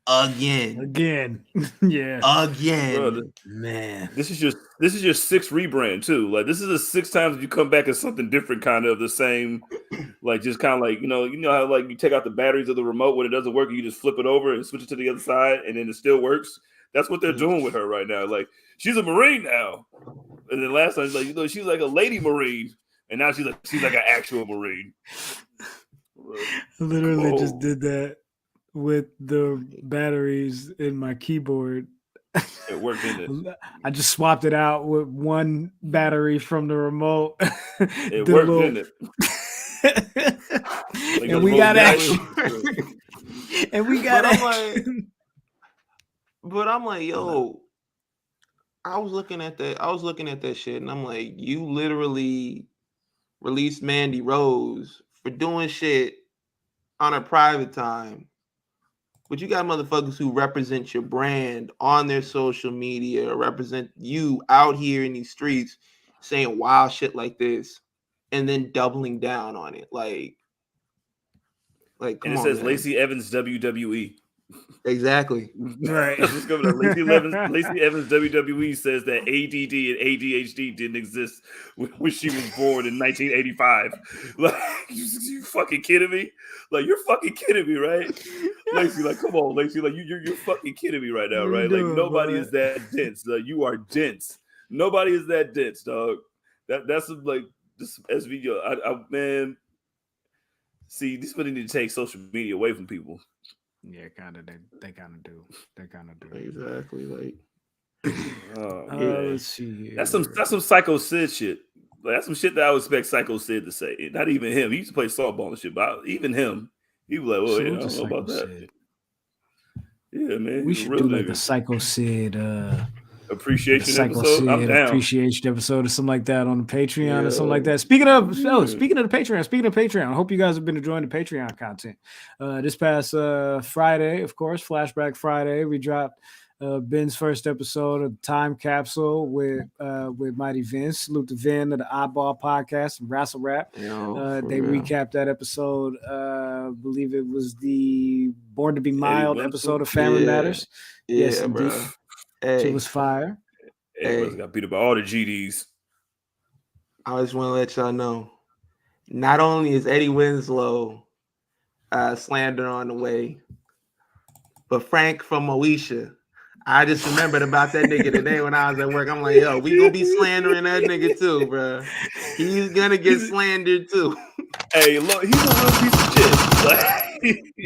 again. Yeah, again. Brother, man. This is your sixth rebrand too. Like this is the 6 times you come back as something different, kind of the same. Like just kind of like you know how like you take out the batteries of the remote when it doesn't work, and you just flip it over and switch it to the other side, and then it still works. That's what they're doing with her right now. Like she's a Marine now. And then last time, like she was like a lady Marine, and now she's like an actual Marine. Literally just did that with the batteries in my keyboard. It worked, didn't it? I just swapped it out with one battery from the remote. It worked, didn't it? Like and we got action. And we got action. But I'm like, yo. I was looking at that shit, and I'm like, you literally released Mandy Rose for doing shit on her private time. But you got motherfuckers who represent your brand on their social media, or represent you out here in these streets saying wild shit like this and then doubling down on it. Like, Like, come And it on, says man. Lacey Evans WWE. Exactly. Right. That's what's coming up. Lacey Evans WWE says that ADD and ADHD didn't exist when she was born in 1985. Like, you fucking kidding me? Like, you're fucking kidding me, right? Lacey, like, come on, Lacey, like you're fucking kidding me right now, What right? you Like, doing, nobody boy? is that dense. You are dense. Nobody is that dense, dog. That's like this SVO. Man, see, these people need to take social media away from people. Yeah, kind of. They kind of do. They kind of do. Exactly. Like, Oh, man. Let's see here. That's some Psycho Sid shit. Like, that's some shit that I would expect Psycho Sid to say. Not even him. He used to play softball and shit, but even him, he was like, "Well, Salute I to don't know about Psycho that." Sid. Yeah, man. We He's a should real do like a nigga. Psycho Sid, Appreciation Psycho episode. I'm Sid down. appreciation episode or something like that on the Patreon or something like Yeah. that. Speaking of the Patreon, I hope you guys have been enjoying the Patreon content. This past Friday, of course, Flashback Friday, we dropped Ben's first episode of Time Capsule with Mighty Vince. Salute to Vin of the Oddball Podcast and Wrestle Rap. you know, They recapped that episode. I believe it was the Born to Be Mild Wenzel? episode of Family Yeah. Matters. Yes, Yeah, indeed. bro. Hey, It was fire. Everybody's got beat up by all the GDs. I just want to let y'all know, not only is Eddie Winslow slander on the way, but Frank from Moesha. I just remembered about that nigga today when I was at work. I'm like, yo, we gonna be slandering that nigga too, bro. He's gonna get slandered too. Hey, look, he's a real piece of shit. Like,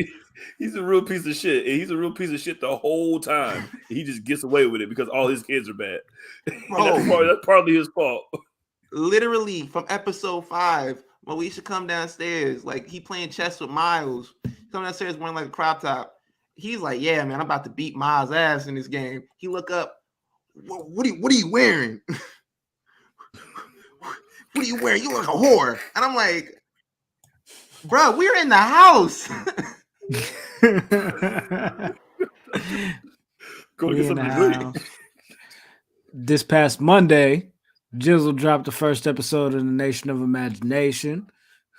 he's a real piece of shit. And he's a real piece of shit the whole time. He just gets away with it because all his kids are bad. That's partly his fault. Literally from episode 5, Moesha come downstairs, like he playing chess with Miles. Come downstairs wearing like a crop top. He's like, yeah, man, I'm about to beat Miles' ass in this game. He look up, what are you wearing? What are you wearing? You look like a whore. And I'm like, bro, we're in the house. Go get something to drink. This past Monday, Jizzle dropped the first episode of The Nation of Imagination,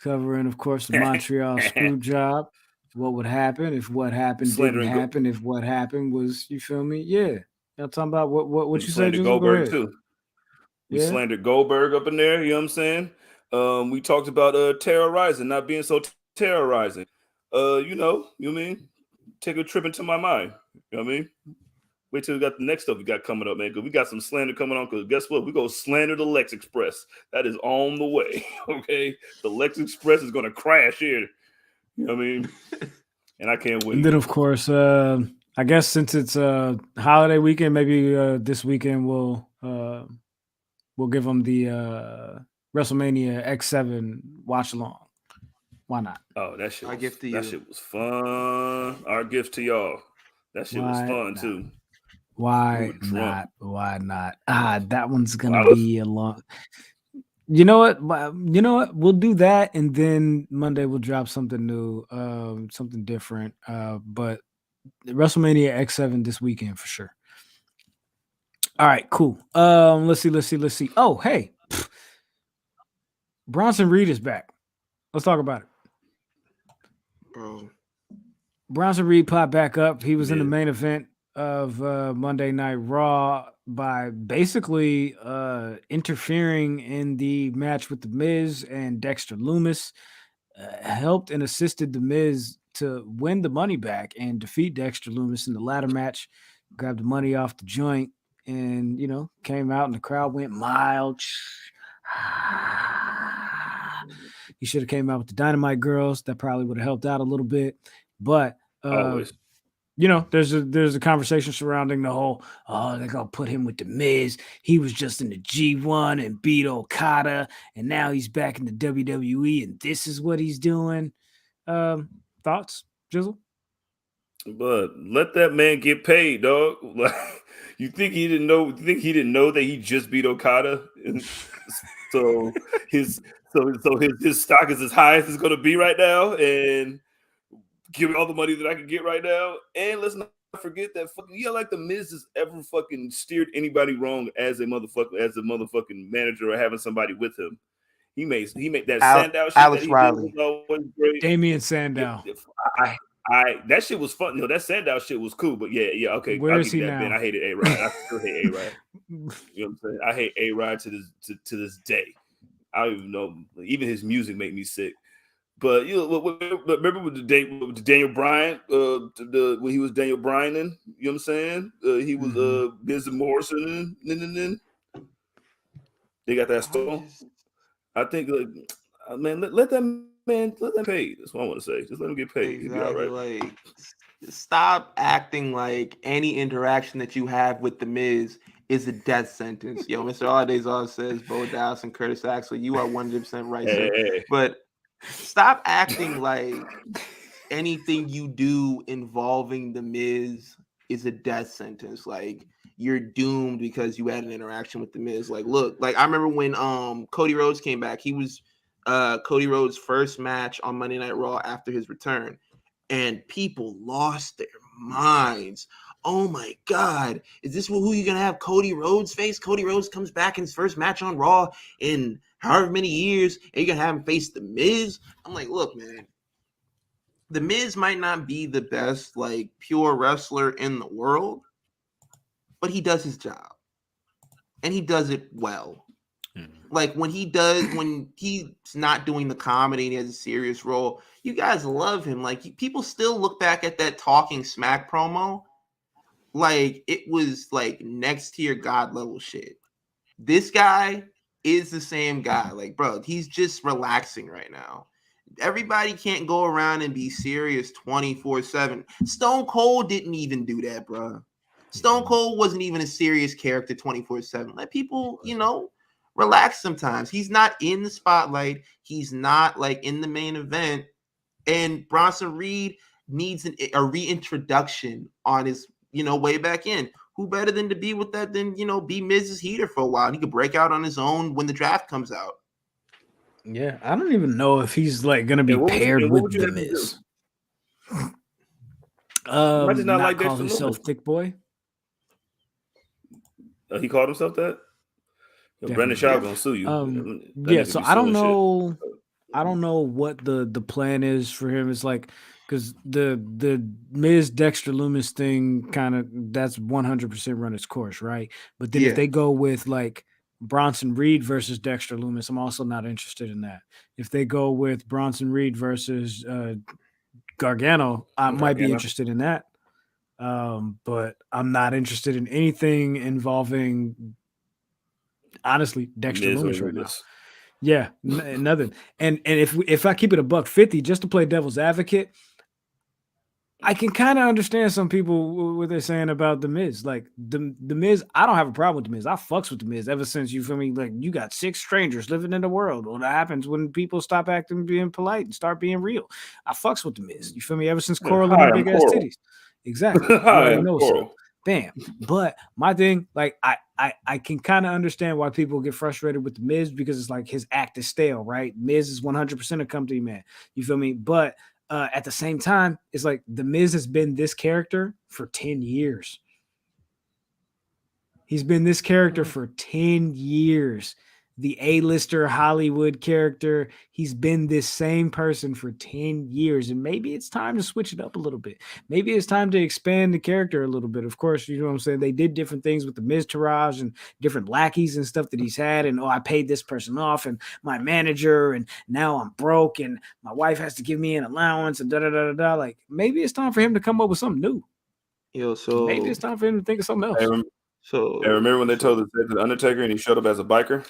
covering, of course, the Montreal screw job. What would happen if what happened didn't happen? If what happened was, you feel me? Yeah. Y'all talking about what you said, Jizzle? Goldberg too. We slandered Goldberg up in there. You know what I'm saying? We talked about terrorizing, not being so terrorizing. You know what I mean? Take a trip into my mind. You know what I mean? Wait till we got the next stuff we got coming up, man. Because we got some slander coming on. Because guess what? We go slander the Lex Express. That is on the way. Okay, the Lex Express is gonna crash here. You know what I mean? And I can't wait. And then, of course, I guess since it's a holiday weekend, maybe this weekend we'll give them the WrestleMania X7 watch along. Why not? Oh, that shit! Shit was fun. Our gift to y'all. That shit was fun too. Why not? Why not? That one's gonna be a long. You know what? We'll do that, and then Monday we'll drop something new, something different. But WrestleMania X7 this weekend for sure. All right, cool. Let's see. Oh, hey, Bronson Reed is back. Let's talk about it. Bro. Bronson Reed popped back up. He was in the main event of Monday Night Raw by basically interfering in the match with The Miz and Dexter Lumis, helped and assisted The Miz to win the money back and defeat Dexter Lumis in the ladder match, grabbed the money off the joint, and, you know, came out and the crowd went mild. He should have came out with the Dynamite girls. That probably would have helped out a little bit. But you know, there's a conversation surrounding the whole, they're gonna put him with the Miz. He was just in the G1 and beat Okada, and now he's back in the WWE, and this is what he's doing. Thoughts, Jizzle? But let that man get paid, dog. Like, you think he didn't know? You think he didn't know that he just beat Okada? So his stock is as high as it's gonna be right now, and give me all the money that I can get right now. And let's not forget that like the Miz has ever fucking steered anybody wrong as a motherfucking manager or having somebody with him. He made that Al- Sandow shit Alex that he Riley. did was always great. Damian Sandow. That shit was fun. That Sandow shit was cool, but yeah, okay. Where I'll is give you he that, Ben. now? I hated A-Rod. I still hate A-Rod. You know what I'm saying? I hate A-Rod to this day. I don't even know. Even his music made me sick. But remember with the Daniel Bryan, when he was Daniel Bryan, you know what I'm saying? He was Biz Morrison, and they got that song. I think, man, let that man pay. That's what I want to say. Just let him get paid. He'll be all right. Like, stop acting like any interaction that you have with the Miz is a death sentence. Yo, Mr. Aldays says Bo Dallas and Curtis Axel, you are 100% right, sir. Hey. But stop acting like anything you do involving the Miz is a death sentence. Like, you're doomed because you had an interaction with the Miz. Like, look, like I remember when Cody Rhodes came back. He was Cody Rhodes' first match on Monday Night Raw after his return, and people lost their minds. Oh my God, is this who you're gonna have Cody Rhodes face? Cody Rhodes comes back in his first match on Raw in however many years, and you're gonna have him face the Miz? I'm like, look, man, the Miz might not be the best, like, pure wrestler in the world, but he does his job, and he does it well. Like, when he's not doing the comedy and he has a serious role, you guys love him. Like, people still look back at that Talking Smack promo like it was like next tier God level shit. This guy is the same guy. Like, bro, he's just relaxing right now. Everybody can't go around and be serious 24/7. Stone Cold didn't even do that, bro. Stone Cold wasn't even a serious character 24/7. Let people, relax sometimes. He's not in the spotlight. He's not like in the main event. And Bronson Reed needs a reintroduction on his, way back in. Who better than to be with that than, be Mrs. Heater for a while? He could break out on his own when the draft comes out. Yeah, I don't even know if he's like gonna be paired with the Miz. Not like call Dexter himself Lumis. Thick Boy. He called himself that. Brandon Shaw gonna sue you. Yeah, so I don't know. I don't know what the plan is for him. It's like, because the Miz Dexter Lumis thing kind of, that's 100% run its course, right? But then if they go with like Bronson Reed versus Dexter Lumis, I'm also not interested in that. If they go with Bronson Reed versus Gargano, I might be interested in that. But I'm not interested in anything involving, honestly, Dexter Lumis right now. Yeah, nothing. And if I keep it $150 just to play devil's advocate, I can kind of understand some people what they're saying about the Miz. Like the Miz, I don't have a problem with the Miz. I fucks with the Miz ever since, you feel me? Like, you got 6 strangers living in the world. What happens when people stop acting being polite and start being real? I fucks with the Miz. You feel me? Ever since Coral and her big ass titties. Exactly. You already know so. Bam. But my thing, like, I can kind of understand why people get frustrated with the Miz, because it's like his act is stale, right? Miz is 100% a company man. You feel me? But at the same time, it's like the Miz has been this character for 10 years. He's been this character for 10 years. The A-lister Hollywood character. He's been this same person for 10 years. And maybe it's time to switch it up a little bit. Maybe it's time to expand the character a little bit. Of course, you know what I'm saying? They did different things with the Miztourage and different lackeys and stuff that he's had. And, I paid this person off and my manager, and now I'm broke and my wife has to give me an allowance and da-da-da-da-da. Like, maybe it's time for him to come up with something new. Maybe it's time for him to think of something else. I remember when they told us that to the Undertaker and he showed up as a biker?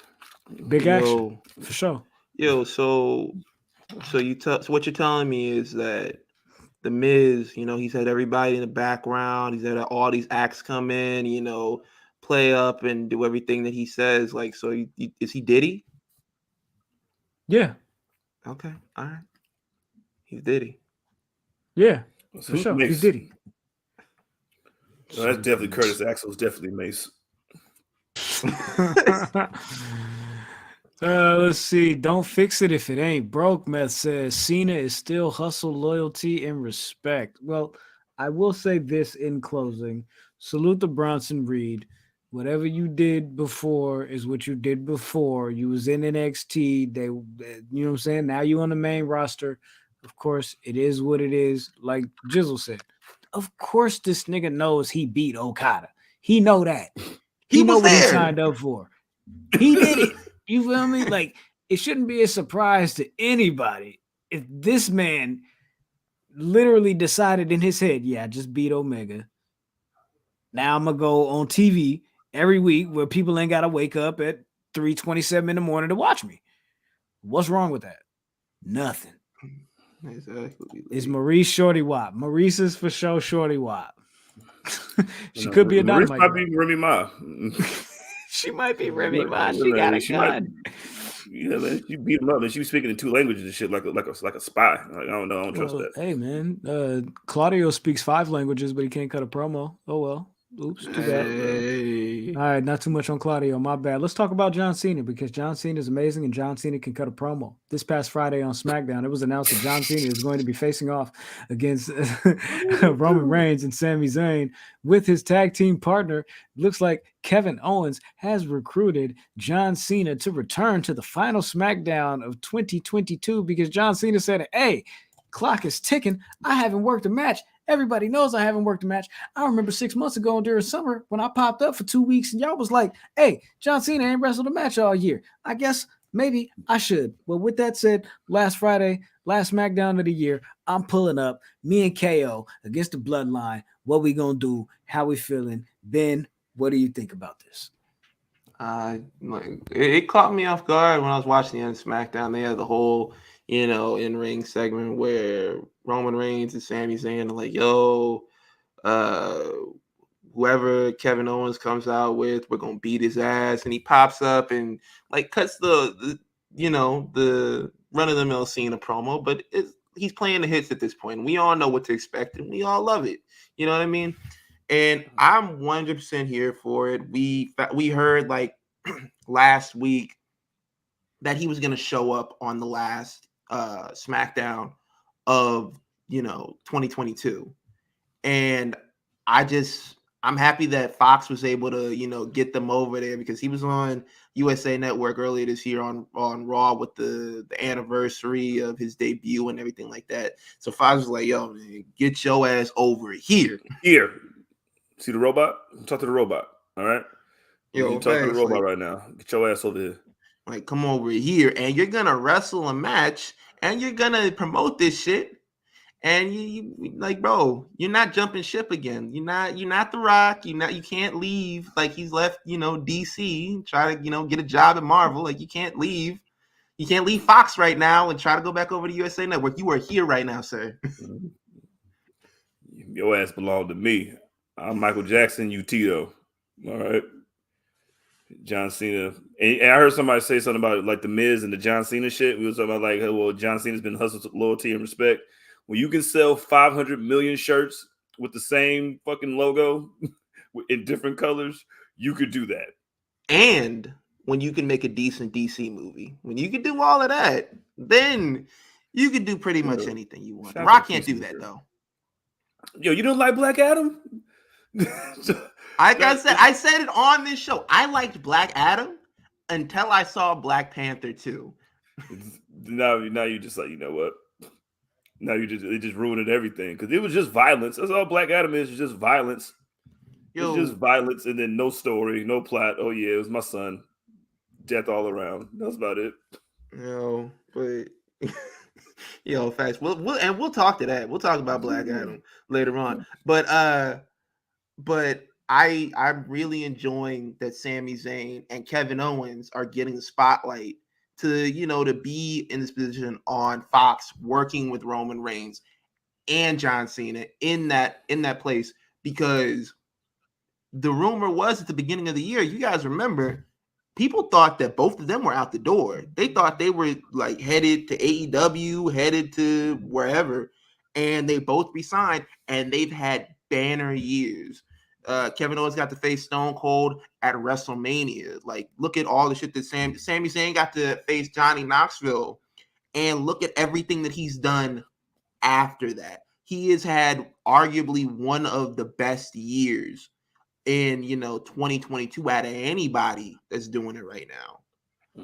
Big action, for sure. So what you're telling me is that the Miz, he's had everybody in the background. He's had all these acts come in, play up and do everything that he says. Like, so is he Diddy? Yeah. Okay. All right. He's Diddy. Yeah, for sure. He's Diddy. So that's definitely Curtis Axel's definitely Mace. Let's see. Don't fix it if it ain't broke. Meth says Cena is still hustle, loyalty, and respect. Well, I will say this in closing. Salute to Bronson Reed. whatever you did before is what you did before. You was in NXT. You know what I'm saying? Now you on the main roster. Of course, it is what it is. Like Jizzle said, of course this nigga knows he beat Okada. He know that. He know what he signed up for. He did it. You feel me? Like, it shouldn't be a surprise to anybody if this man literally decided in his head, yeah, I just beat Omega. Now I'm gonna go on TV every week where people ain't gotta wake up at 3:27 in the morning to watch me. What's wrong with that? Nothing. Exactly. It's Maurice Shorty Wop. Maurice is for sure Shorty Wop. She could be a Maurice Dynamite. might be Remy Ma. She might be Remy Ma. She got a gun. Yeah, man. She beat him up, and she was speaking in 2 languages and shit, like a spy. Like, I don't know. I don't trust that. Hey, man. Claudio speaks 5 languages, but he can't cut a promo. Oh well. Oops, too bad. Hey. All right, not too much on Claudio. My bad. Let's talk about John Cena because John Cena is amazing and John Cena can cut a promo. This past Friday on SmackDown, it was announced that John Cena is going to be facing off against Roman Reigns and Sami Zayn with his tag team partner. Looks like Kevin Owens has recruited John Cena to return to the final SmackDown of 2022 because John Cena said, hey, clock is ticking. I haven't worked a match. Everybody knows I haven't worked a match. I remember 6 months ago during summer when I popped up for 2 weeks and y'all was like, hey, John Cena ain't wrestled a match all year. I guess maybe I should. Well, with that said, last Friday, last SmackDown of the year, I'm pulling up me and KO against the Bloodline. What we gonna do? How we feeling? Ben, what do you think about this? It caught me off guard when I was watching the end of SmackDown. They had the whole, in-ring segment where Roman Reigns and Sami Zayn are like, yo, whoever Kevin Owens comes out with, we're gonna beat his ass. And he pops up and like cuts the run-of-the-mill Cena promo, but he's playing the hits at this point. We all know what to expect, and we all love it. You know what I mean? And I'm 100% here for it. We heard like last week that he was going to show up on the last SmackDown of 2022, and I'm happy that Fox was able to get them over there because he was on USA Network earlier this year on Raw with the anniversary of his debut and everything like that. So Fox was like, yo, man, get your ass over here. See the robot? Talk to the robot. All right. Yo, you talk to the robot right now. Get your ass over here. Like, come over here, and you're gonna wrestle a match, and you're gonna promote this shit, and you like, bro, you're not jumping ship again. You're not The Rock. You can't leave like he's left. DC, try to get a job at Marvel. Like you can't leave. You can't leave Fox right now and try to go back over to USA Network. You are here right now, sir. Your ass belong to me. I'm Michael Jackson, you Tito. All right. John Cena. And I heard somebody say something about like the Miz and the John Cena shit. We were talking about like, well, John Cena's been hustled to loyalty and respect. When you can sell 500 million shirts with the same fucking logo in different colors, you could do that. And when you can make a decent DC movie, when you can do all of that, then you can do pretty much anything you want. Rock can't do that though. Yo, you don't like Black Adam? I said it on this show. I liked Black Adam until I saw Black Panther 2. Now you just like, you know what? Now it just ruined everything because it was just violence. That's all Black Adam is just violence. It's just violence and then no story, no plot. Oh yeah, it was my son. Death all around. That's about it. But facts. We'll talk to that. We'll talk about Black Adam later on. But I'm really enjoying that Sami Zayn and Kevin Owens are getting the spotlight to be in this position on Fox, working with Roman Reigns and John Cena in that place, because the rumor was at the beginning of the year, you guys remember, people thought that both of them were out the door. They thought they were like headed to AEW, headed to wherever, and they both resigned, and they've had banner years. Kevin Owens got to face Stone Cold at WrestleMania. Like, look at all the shit that Sami Zayn got to face Johnny Knoxville, and look at everything that he's done after that. He has had arguably one of the best years in 2022 out of anybody that's doing it right now.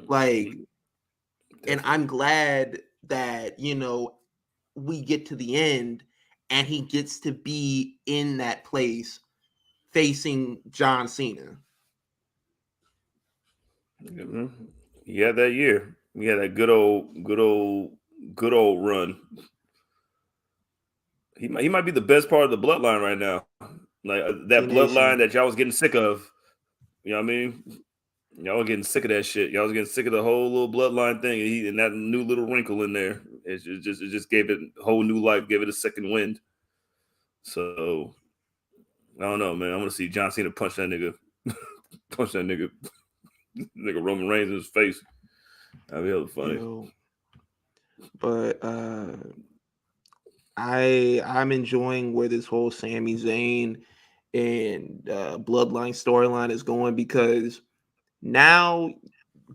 Like, and I'm glad that we get to the end and he gets to be in that place facing John Cena. Yeah, that year. Yeah, that good old run. He might be the best part of the bloodline right now. Like that bloodline that y'all was getting sick of. You know what I mean? Y'all were getting sick of that shit. Y'all was getting sick of the whole little bloodline thing, and that new little wrinkle in there. It just gave it a whole new life, gave it a second wind. So I don't know, man. I want to see John Cena punch that nigga Roman Reigns in his face. That'd be hella funny. But I'm enjoying where this whole Sami Zayn and bloodline storyline is going, because now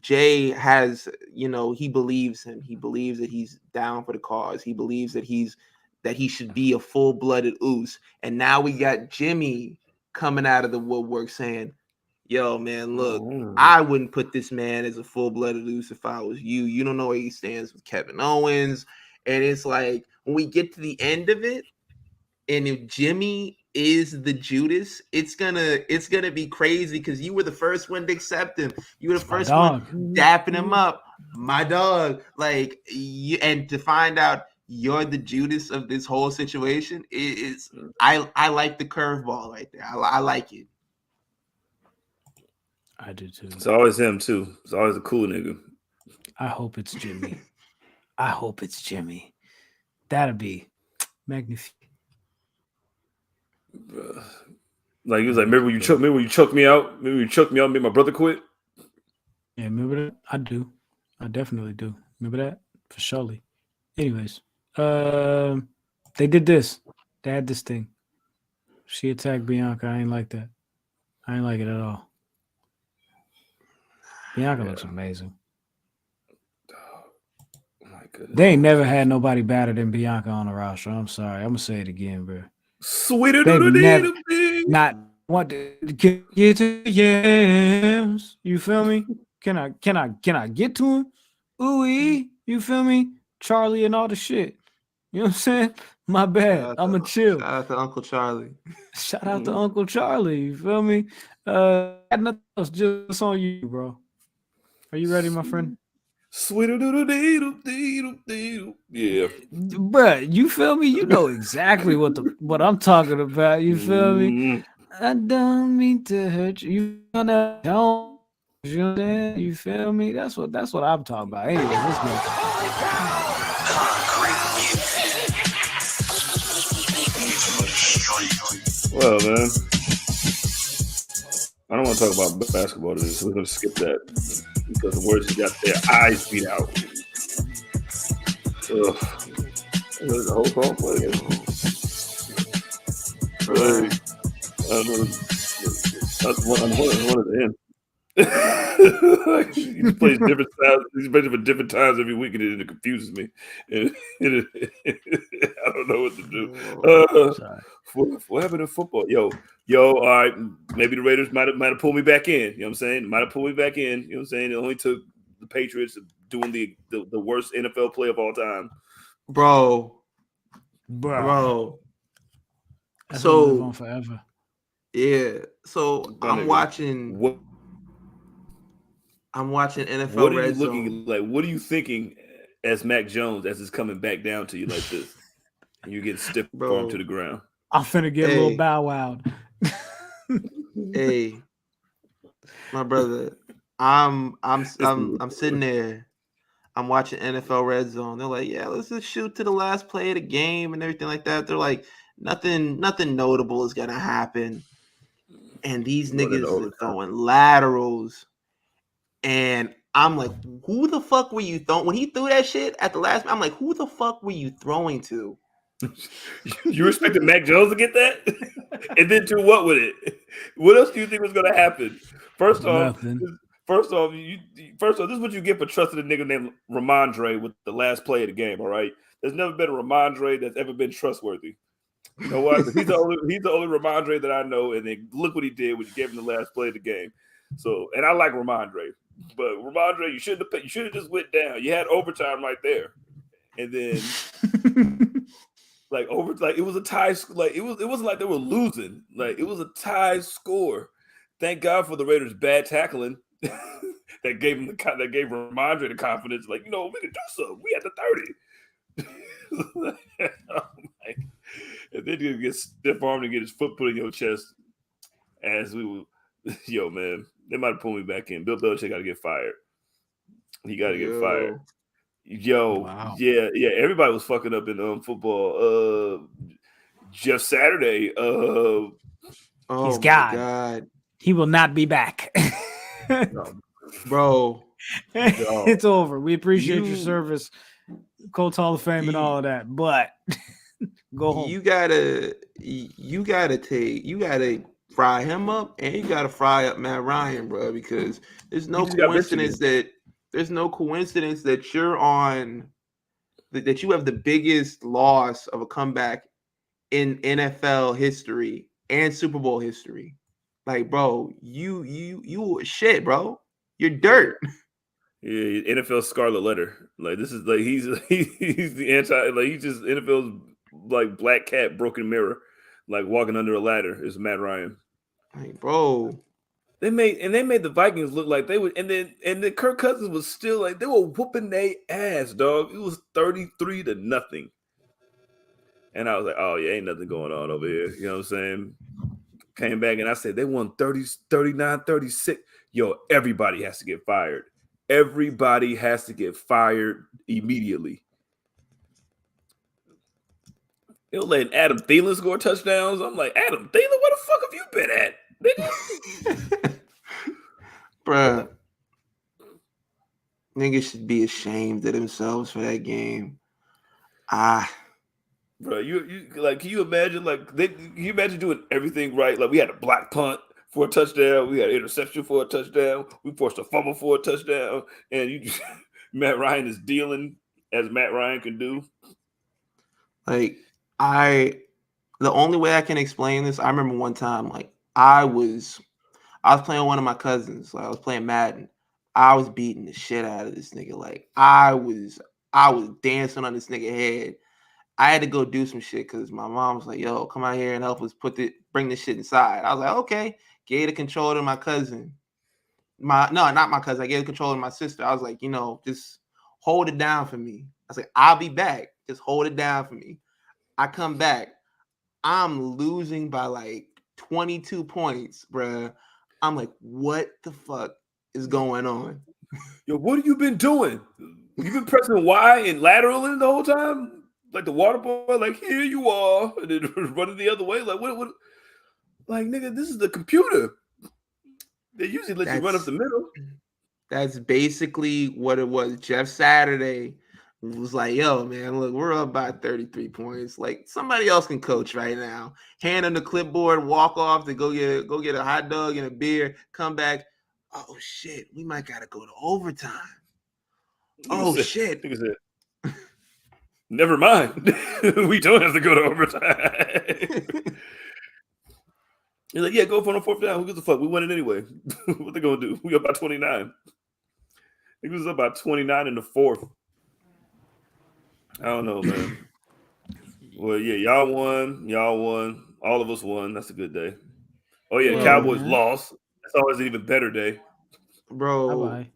Jay has, he believes him. He believes that he's down for the cause. He believes that he should be a full-blooded Uso. And now we got Jimmy coming out of the woodwork saying, yo, man, look, I wouldn't put this man as a full-blooded Uso if I was you. You don't know where he stands with Kevin Owens. And it's like, when we get to the end of it, and if Jimmy is the Judas, it's gonna be crazy, because you were the first one to accept him. You were the first one dapping him up, my dog. Like, and to find out you're the Judas of this whole situation, I like the curveball right there. I like it. I do too. It's always him too. It's always a cool nigga. I hope it's Jimmy. I hope it's Jimmy. That'd be magnificent. Like, he was like, remember when you choked me out? Remember when you choked me out and made my brother quit? Yeah, remember that? I do. I definitely do. Remember that? For surely. Anyways, they did this. They had this thing. She attacked Bianca. I ain't like that. I ain't like it at all. Bianca looks amazing. Oh my goodness. They ain't never had nobody better than Bianca on the roster. I'm sorry. I'm gonna say it again, bro. Sweeter never, not want to get to yams. You feel me? Can I get to him? Ooh, you feel me? Charlie and all the shit. You know what I'm saying? My bad. I'm a chill. Shout out to Uncle Charlie. Shout out to Uncle Charlie. You feel me? Got nothing else, just on you, bro. Are you ready, my friend? Sweeter yeah, bruh. You feel me? You know exactly what I'm talking about. You feel me? I don't mean to hurt you. You don't. You feel me? That's what I'm talking about. Anyway, let's go. Well, man, I don't want to talk about basketball today, so we're going to skip that because the Warriors got their eyes beat out. There's a whole song playing. That's one at the end. He plays different times. He's playing for different times every week, and it confuses me. I don't know what to do. What happened in football? Yo, all right. Maybe the Raiders might have pulled me back in. You know what I'm saying? Might have pulled me back in. You know what I'm saying? It only took the Patriots doing the worst NFL play of all time. Bro. That's so live on forever. Yeah. So I'm watching NFL Red Zone. Like, what are you thinking as Mac Jones as it's coming back down to you like this? And you get stiff arm to the ground. I'm finna get a little bow wow. Hey, my brother, I'm sitting there. I'm watching NFL Red Zone. They're like, yeah, let's just shoot to the last play of the game and everything like that. They're like, nothing notable is gonna happen. And these niggas are throwing laterals. And I'm like, who the fuck were you throwing? When he threw that shit at the last, I'm like, who the fuck were you throwing to? You expected Mac Jones to get that? And then do what with it? What else do you think was going to happen? First off, this is what you get for trusting a nigga named Ramondre with the last play of the game, all right? There's never been a Ramondre that's ever been trustworthy. You know what? He's the only Ramondre that I know, and then look what he did when he gave him the last play of the game. So, and I like Ramondre, but Ramondre, you should have just went down. You had overtime right there, and then it was a tie. Like it wasn't like they were losing. Like it was a tie score. Thank God for the Raiders' bad tackling that gave Ramondre the confidence. Like, we can do something. We at the 30. And then you get stiff armed and get his foot put in your chest. As we were, yo man, they might have pulled me back in. Bill Belichick got to get fired. He got to get fired. Yo, wow. yeah. Everybody was fucking up in football. Jeff Saturday. He's God. He will not be back. Bro. It's over. We appreciate your service, Colts Hall of Fame and all of that. But go home. You gotta fry him up, and you gotta fry up Matt Ryan, bro, because there's no coincidence that you're on that you have the biggest loss of a comeback in NFL history and Super Bowl history. Like, bro, you shit, bro. You're dirt. Yeah, NFL Scarlet Letter. Like, this is like he's the anti. Like, he's just NFL's like black cat, broken mirror, like walking under a ladder. Is Matt Ryan. Like, bro. They made the Vikings look like they would, and then Kirk Cousins was still like they were whooping their ass, dog. It was 33-0. And I was like, oh yeah, ain't nothing going on over here. You know what I'm saying? Came back and I said they won 39-36. Yo, everybody has to get fired. Everybody has to get fired immediately. You know, letting Adam Thielen score touchdowns. I'm like, Adam Thielen, where the fuck have you been at, nigga? Bruh. Niggas should be ashamed of themselves for that game. Bro, you like, can you imagine can you imagine doing everything right? Like, we had a block punt for a touchdown, we had an interception for a touchdown, we forced a fumble for a touchdown, and Matt Ryan is dealing as Matt Ryan can do. Like, the only way I can explain this, I remember one time, like, I was playing one of my cousins, like I was playing Madden. I was beating the shit out of this nigga. Like, I was dancing on this nigga head. I had to go do some shit because my mom was like, yo, come out here and help us bring this shit inside. I was like, okay. Gave the controller to my cousin. Not my cousin. I gave the controller to my sister. I was like, just hold it down for me. I was like, I'll be back. Just hold it down for me. I come back. I'm losing by like 22 points, bruh. I'm like, what the fuck is going on? Yo, what have you been doing? You've been pressing Y and lateraling the whole time? Like the water boy, like, here you are, and then running the other way. Like, what? Like, nigga, this is the computer. They usually let you run up the middle. That's basically what it was. Jeff Saturday was like, yo, man, look, we're up by 33 points. Like, somebody else can coach right now. Hand on the clipboard, walk off to go get a hot dog and a beer, come back. Oh, shit, we might got to go to overtime. Shit. Never mind. We don't have to go to overtime. He's like, yeah, go for it on fourth down. Who gives a fuck? We win it anyway. What they gonna do? We up by 29. It was up by 29 in the fourth. I don't know, man. Well, yeah, y'all won. All of us won. That's a good day. Oh yeah, Cowboys lost. That's always an even better day. Bro, Bye-bye.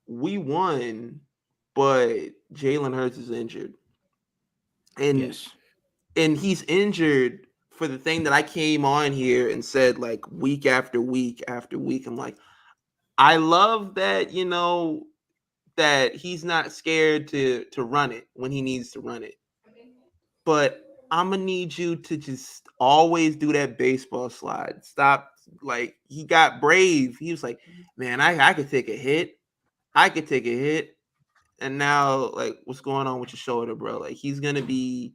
We won, but Jalen Hurts is injured. And he's injured for the thing that I came on here and said, like, week after week after week. I'm like, I love that, that he's not scared to run it when he needs to run it. But I'm going to need you to just always do that baseball slide. Stop. Like, he got brave. He was like, man, I could take a hit. And now, like, what's going on with your shoulder, bro? Like, he's gonna be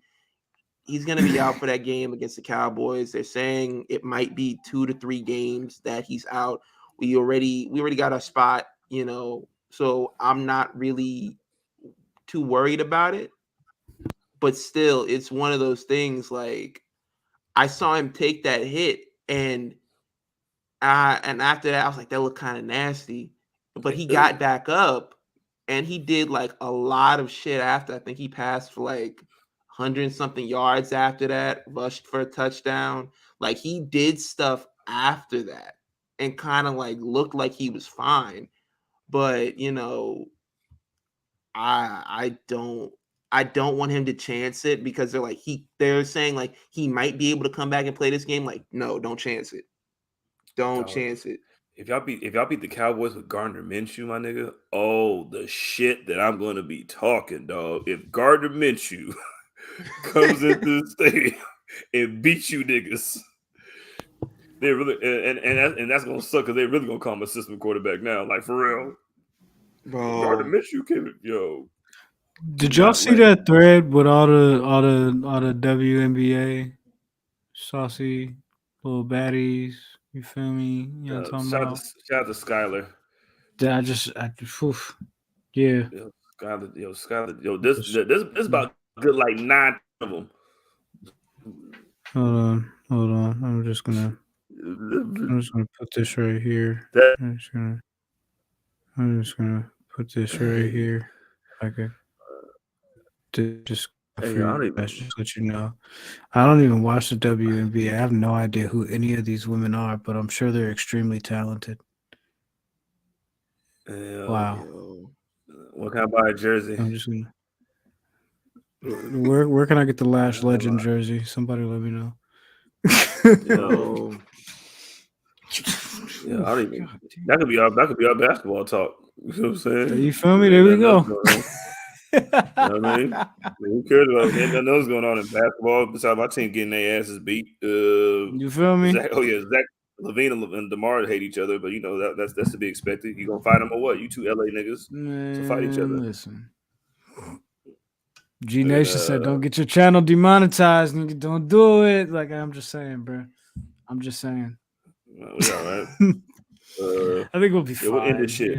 out for that game against the Cowboys. They're saying it might be 2 to 3 games that he's out. We already got our spot, so I'm not really too worried about it. But still, it's one of those things, like, I saw him take that hit, and after that, I was like, that looked kind of nasty. But he got back up, and he did like a lot of shit after. I think he passed for like 100-something yards after that, rushed for a touchdown. Like he did stuff after that, and kind of like looked like he was fine. But I don't want him to chance it because they're saying like he might be able to come back and play this game. Like, no, don't chance it. Don't chance it. If y'all beat the Cowboys with Gardner Minshew, my nigga, oh, the shit that I'm gonna be talking, dog. If Gardner Minshew comes into the stadium and beats you niggas, they really and that's gonna suck because they're really gonna call him a system quarterback now. Like for real, Gardner Bro. Minshew came, yo. Did y'all see that thread with all the WNBA saucy little baddies? You feel me? You know what I'm talking Shout about? out to Skyler. Yeah. Skyler, this is about good like 9 of them. Hold on. I'm just gonna put this right here. I'm just gonna put this right here. Okay. Just let you know. I don't even watch the WNBA. I have no idea who any of these women are, but I'm sure they're extremely talented. Wow. What can I buy a jersey? I'm just gonna. Where can I get the Lash Legend jersey? Somebody let me know. Yeah, I don't even. That could be our basketball talk. You know what I'm saying? You feel me? There we go. You know what I mean? Who cares about nothing else going on in basketball besides my team getting their asses beat? You feel me? Zach Levine and DeMar hate each other, but that's to be expected. You gonna fight them or what? You two LA niggas to fight each other. Listen. G Nation said, "Don't get your channel demonetized, nigga. Don't do it." Like I'm just saying, bro. I'm just saying. We all right. I think we'll be fine. We'll end this shit.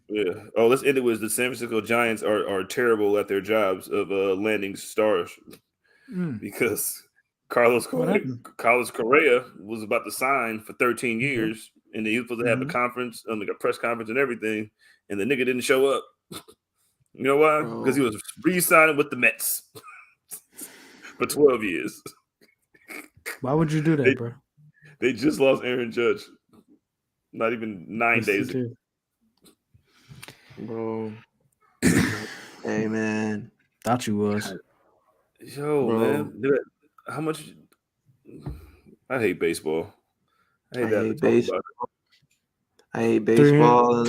Yeah. Oh, let's end it with the San Francisco Giants are terrible at their jobs of landing stars because Carlos Correa was about to sign for 13 years, and he was supposed to have a conference, like a press conference and everything, and the nigga didn't show up. You know why? Because he was re-signing with the Mets for 12 years. Why would you do that, bro? They just lost Aaron Judge. Not even 9 days ago. Bro. Hey, man. Thought you was. Yo, bro. Man. How much? I hate baseball. I hate baseball. I hate baseball.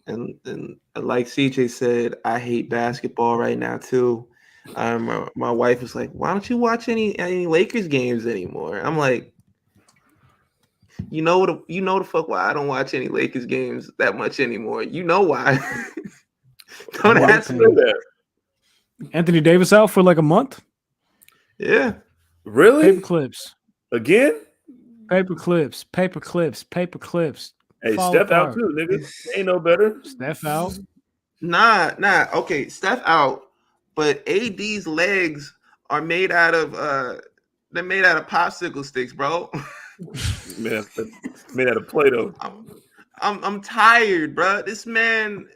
And like CJ said, I hate basketball right now, too. My wife was like, why don't you watch any Lakers games anymore? I'm like, you know the fuck why I don't watch any Lakers games that much anymore. You know why. Don't ask me that. Anthony Davis out for like a month? Yeah. Really? Paper clips. Again? Paper clips. Hey, Steph out too, nigga. Ain't no better. Steph out. Nah. Okay, Steph out, but AD's legs are made out of they're made out of popsicle sticks, bro. Man, made out of Play-Doh. I'm tired, bro. This man.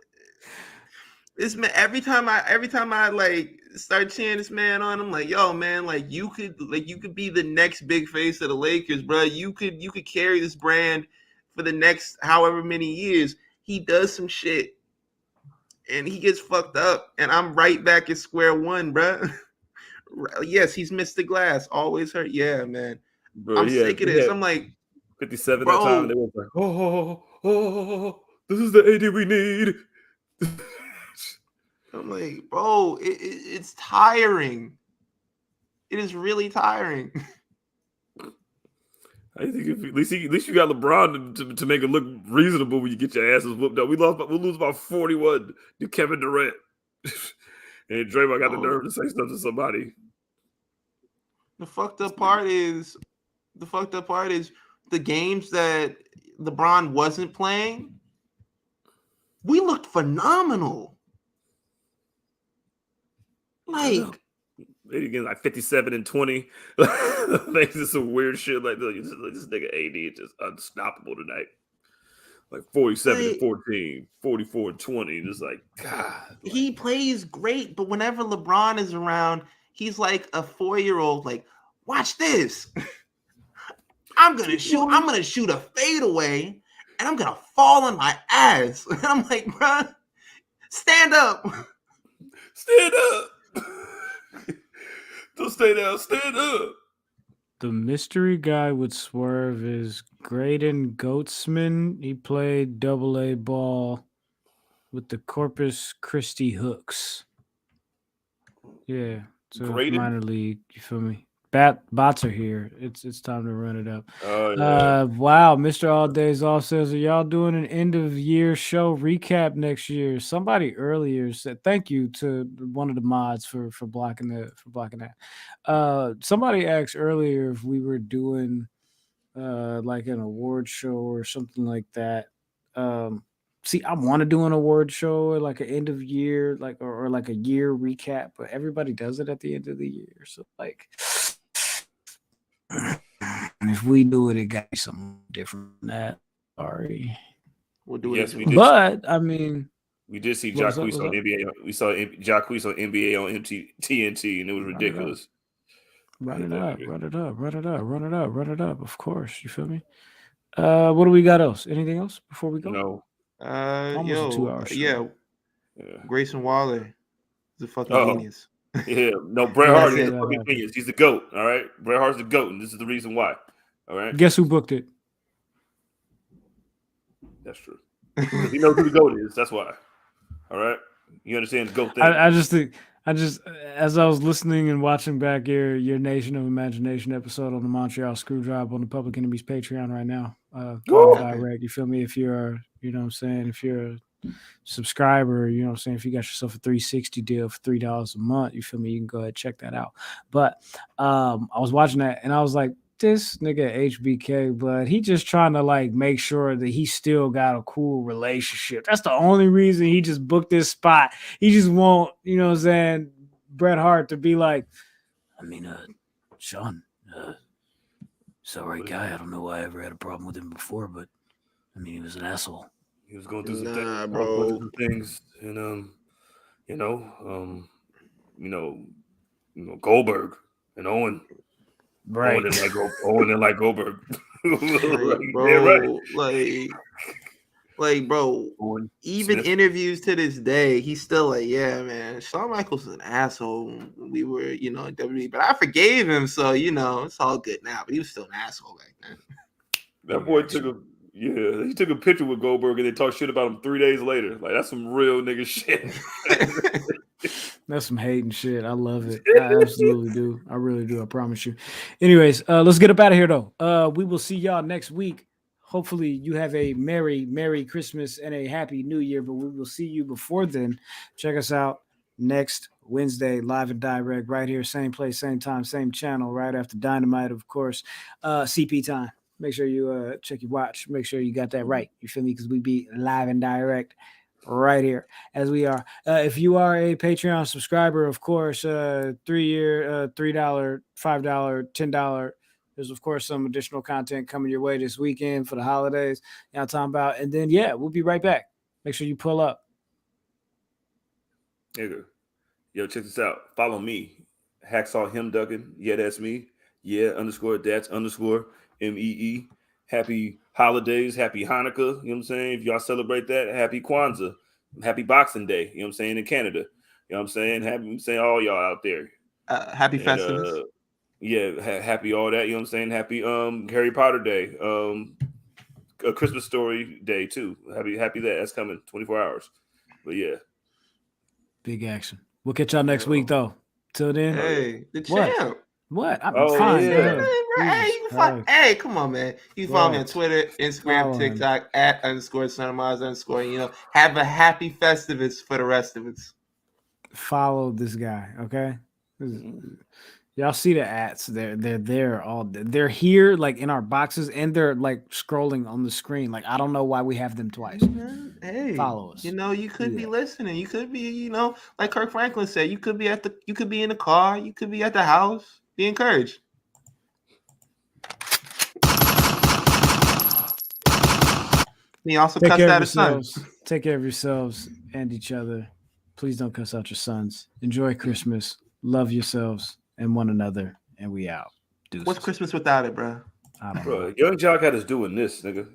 Every time I like start cheering this man on, I'm like, yo, man, like you could be the next big face of the Lakers, bro. You could carry this brand for the next however many years. He does some shit and he gets fucked up, and I'm right back at square one, bro. Yes, he's missed the glass, always hurt. Yeah, man. Bro, I'm sick of this. I'm like 57 that time. They were like, oh, this is the AD we need. I'm like, bro, it's tiring. It is really tiring. I think at least you got LeBron to make it look reasonable when you get your asses whooped up. We'll lose about 41 to Kevin Durant. And Draymond got the nerve to say stuff to somebody. The fucked up part is the games that LeBron wasn't playing, we looked phenomenal. Like Maybe again like 57-20. Like just some weird shit like this nigga AD is just unstoppable tonight. Like 47-14, 44-20. Just like God. He plays great, but whenever LeBron is around, he's like a 4-year-old. Like, watch this. I'm gonna shoot a fadeaway, and I'm gonna fall on my ass. And I'm like, bro, stand up. Stand up. Don't stay down. Stand up. The mystery guy with Swerve is Graydon Goatsman. He played AA ball with the Corpus Christi Hooks. Yeah, so Graydon? minor league. You feel me? Bots are here. It's time to run it up. Oh yeah. Wow, Mr. All Days Off says, are y'all doing an end of year show recap next year? Somebody earlier said thank you to one of the mods for blocking that. Somebody asked earlier if we were doing like an award show or something like that. See, I want to do an award show or like an end of year, like or like a year recap, but everybody does it at the end of the year. So like, if we do it, it got to be something different than that. Sorry. We'll do Yes, it. we did. But I mean, we did see what's Jacquees up? on NBA. We saw Jacquees on NBA on TNT, and it was ridiculous. Run it up. Of course, you feel me? What do we got else? Anything else before we go? No. Almost a 2-hour show. Yeah. Grayson Waller is a fucking genius. Yeah, no, Bret Hart is a fucking genius. He's the GOAT, all right? Bret Hart's the GOAT, and this is the reason why, all right? Guess who booked it? That's true. Because he knows who the GOAT is, that's why, all right? You understand the GOAT thing? I just think, as I was listening and watching back your Nation of Imagination episode on the Montreal Screwjob on the Public Enemies Patreon right now, direct, you feel me? If you're, you know what I'm saying, if you're a subscriber, you know what I'm saying, if you got yourself a 360 deal for $3 a month, you feel me, you can go ahead and check that out. But I was watching that and I was like, this nigga HBK, but he just trying to like make sure that he still got a cool relationship. That's the only reason he just booked this spot. He just want, you know what I'm saying, Bret Hart to be like, I mean, Sean, he's all right guy. I don't know why I ever had a problem with him before, but I mean, he was an asshole. He was going through some things, and Goldberg and Owen. Right. Owen and like Goldberg. Bro, Owen even Smith. interviews to this day, he's still like, yeah, man, Shawn Michaels is an asshole when we were, in WWE, but I forgave him, so, it's all good now, but he was still an asshole back then. That boy he took a picture with Goldberg and they talked shit about him 3 days later. Like, that's some real nigga shit. That's some hating shit. I love it. I absolutely do. I really do. I promise you. Anyways, let's get up out of here, though. We will see y'all next week. Hopefully, you have a Merry Christmas and a Happy New Year, but we will see you before then. Check us out next Wednesday, live and direct, right here, same place, same time, same channel, right after Dynamite, of course. CP time. Make sure you check your watch. Make sure you got that right. You feel me? Because we be live and direct right here as we are. If you are a Patreon subscriber, of course, 3-year, $3, $5, $10. There's of course some additional content coming your way this weekend for the holidays. You know what I'm talking about. And then we'll be right back. Make sure you pull up. Nigga. Yo, check this out. Follow me. Hacksaw him Duggan. Yeah, that's me. Yeah, _that's _MEE. Happy holidays, happy Hanukkah, you know what I'm saying? If y'all celebrate that, happy Kwanzaa, happy Boxing Day, you know what I'm saying, in Canada. You know what I'm saying? Happy all y'all out there. Happy Festivus. Happy all that, you know what I'm saying? Happy Harry Potter Day. A Christmas Story Day too. Happy that. That's coming 24 hours. But yeah. Big action. We'll catch y'all next week though. Till then. Hey, the champ. What? I'm fine. Yeah. Hey, come on, man. You follow me on Twitter, Instagram, TikTok @_Cinema's_. Have a happy Festivus for the rest of us. Follow this guy, okay? Y'all see the ads? They're there all. They're here, like in our boxes, and they're like scrolling on the screen. Like I don't know why we have them twice. Hey, Follow us. you know, you could Do be that. listening. You could be, like Kirk Franklin said, you could be in the car, you could be at the house. Be encouraged. He also Take cussed care of out his son. yourselves. Take care of yourselves and each other. Please don't cuss out your sons. Enjoy Christmas. Love yourselves and one another. And we out. Deuces. What's Christmas without it, bro? I don't know. Bro, Young Jock had us doing this, nigga.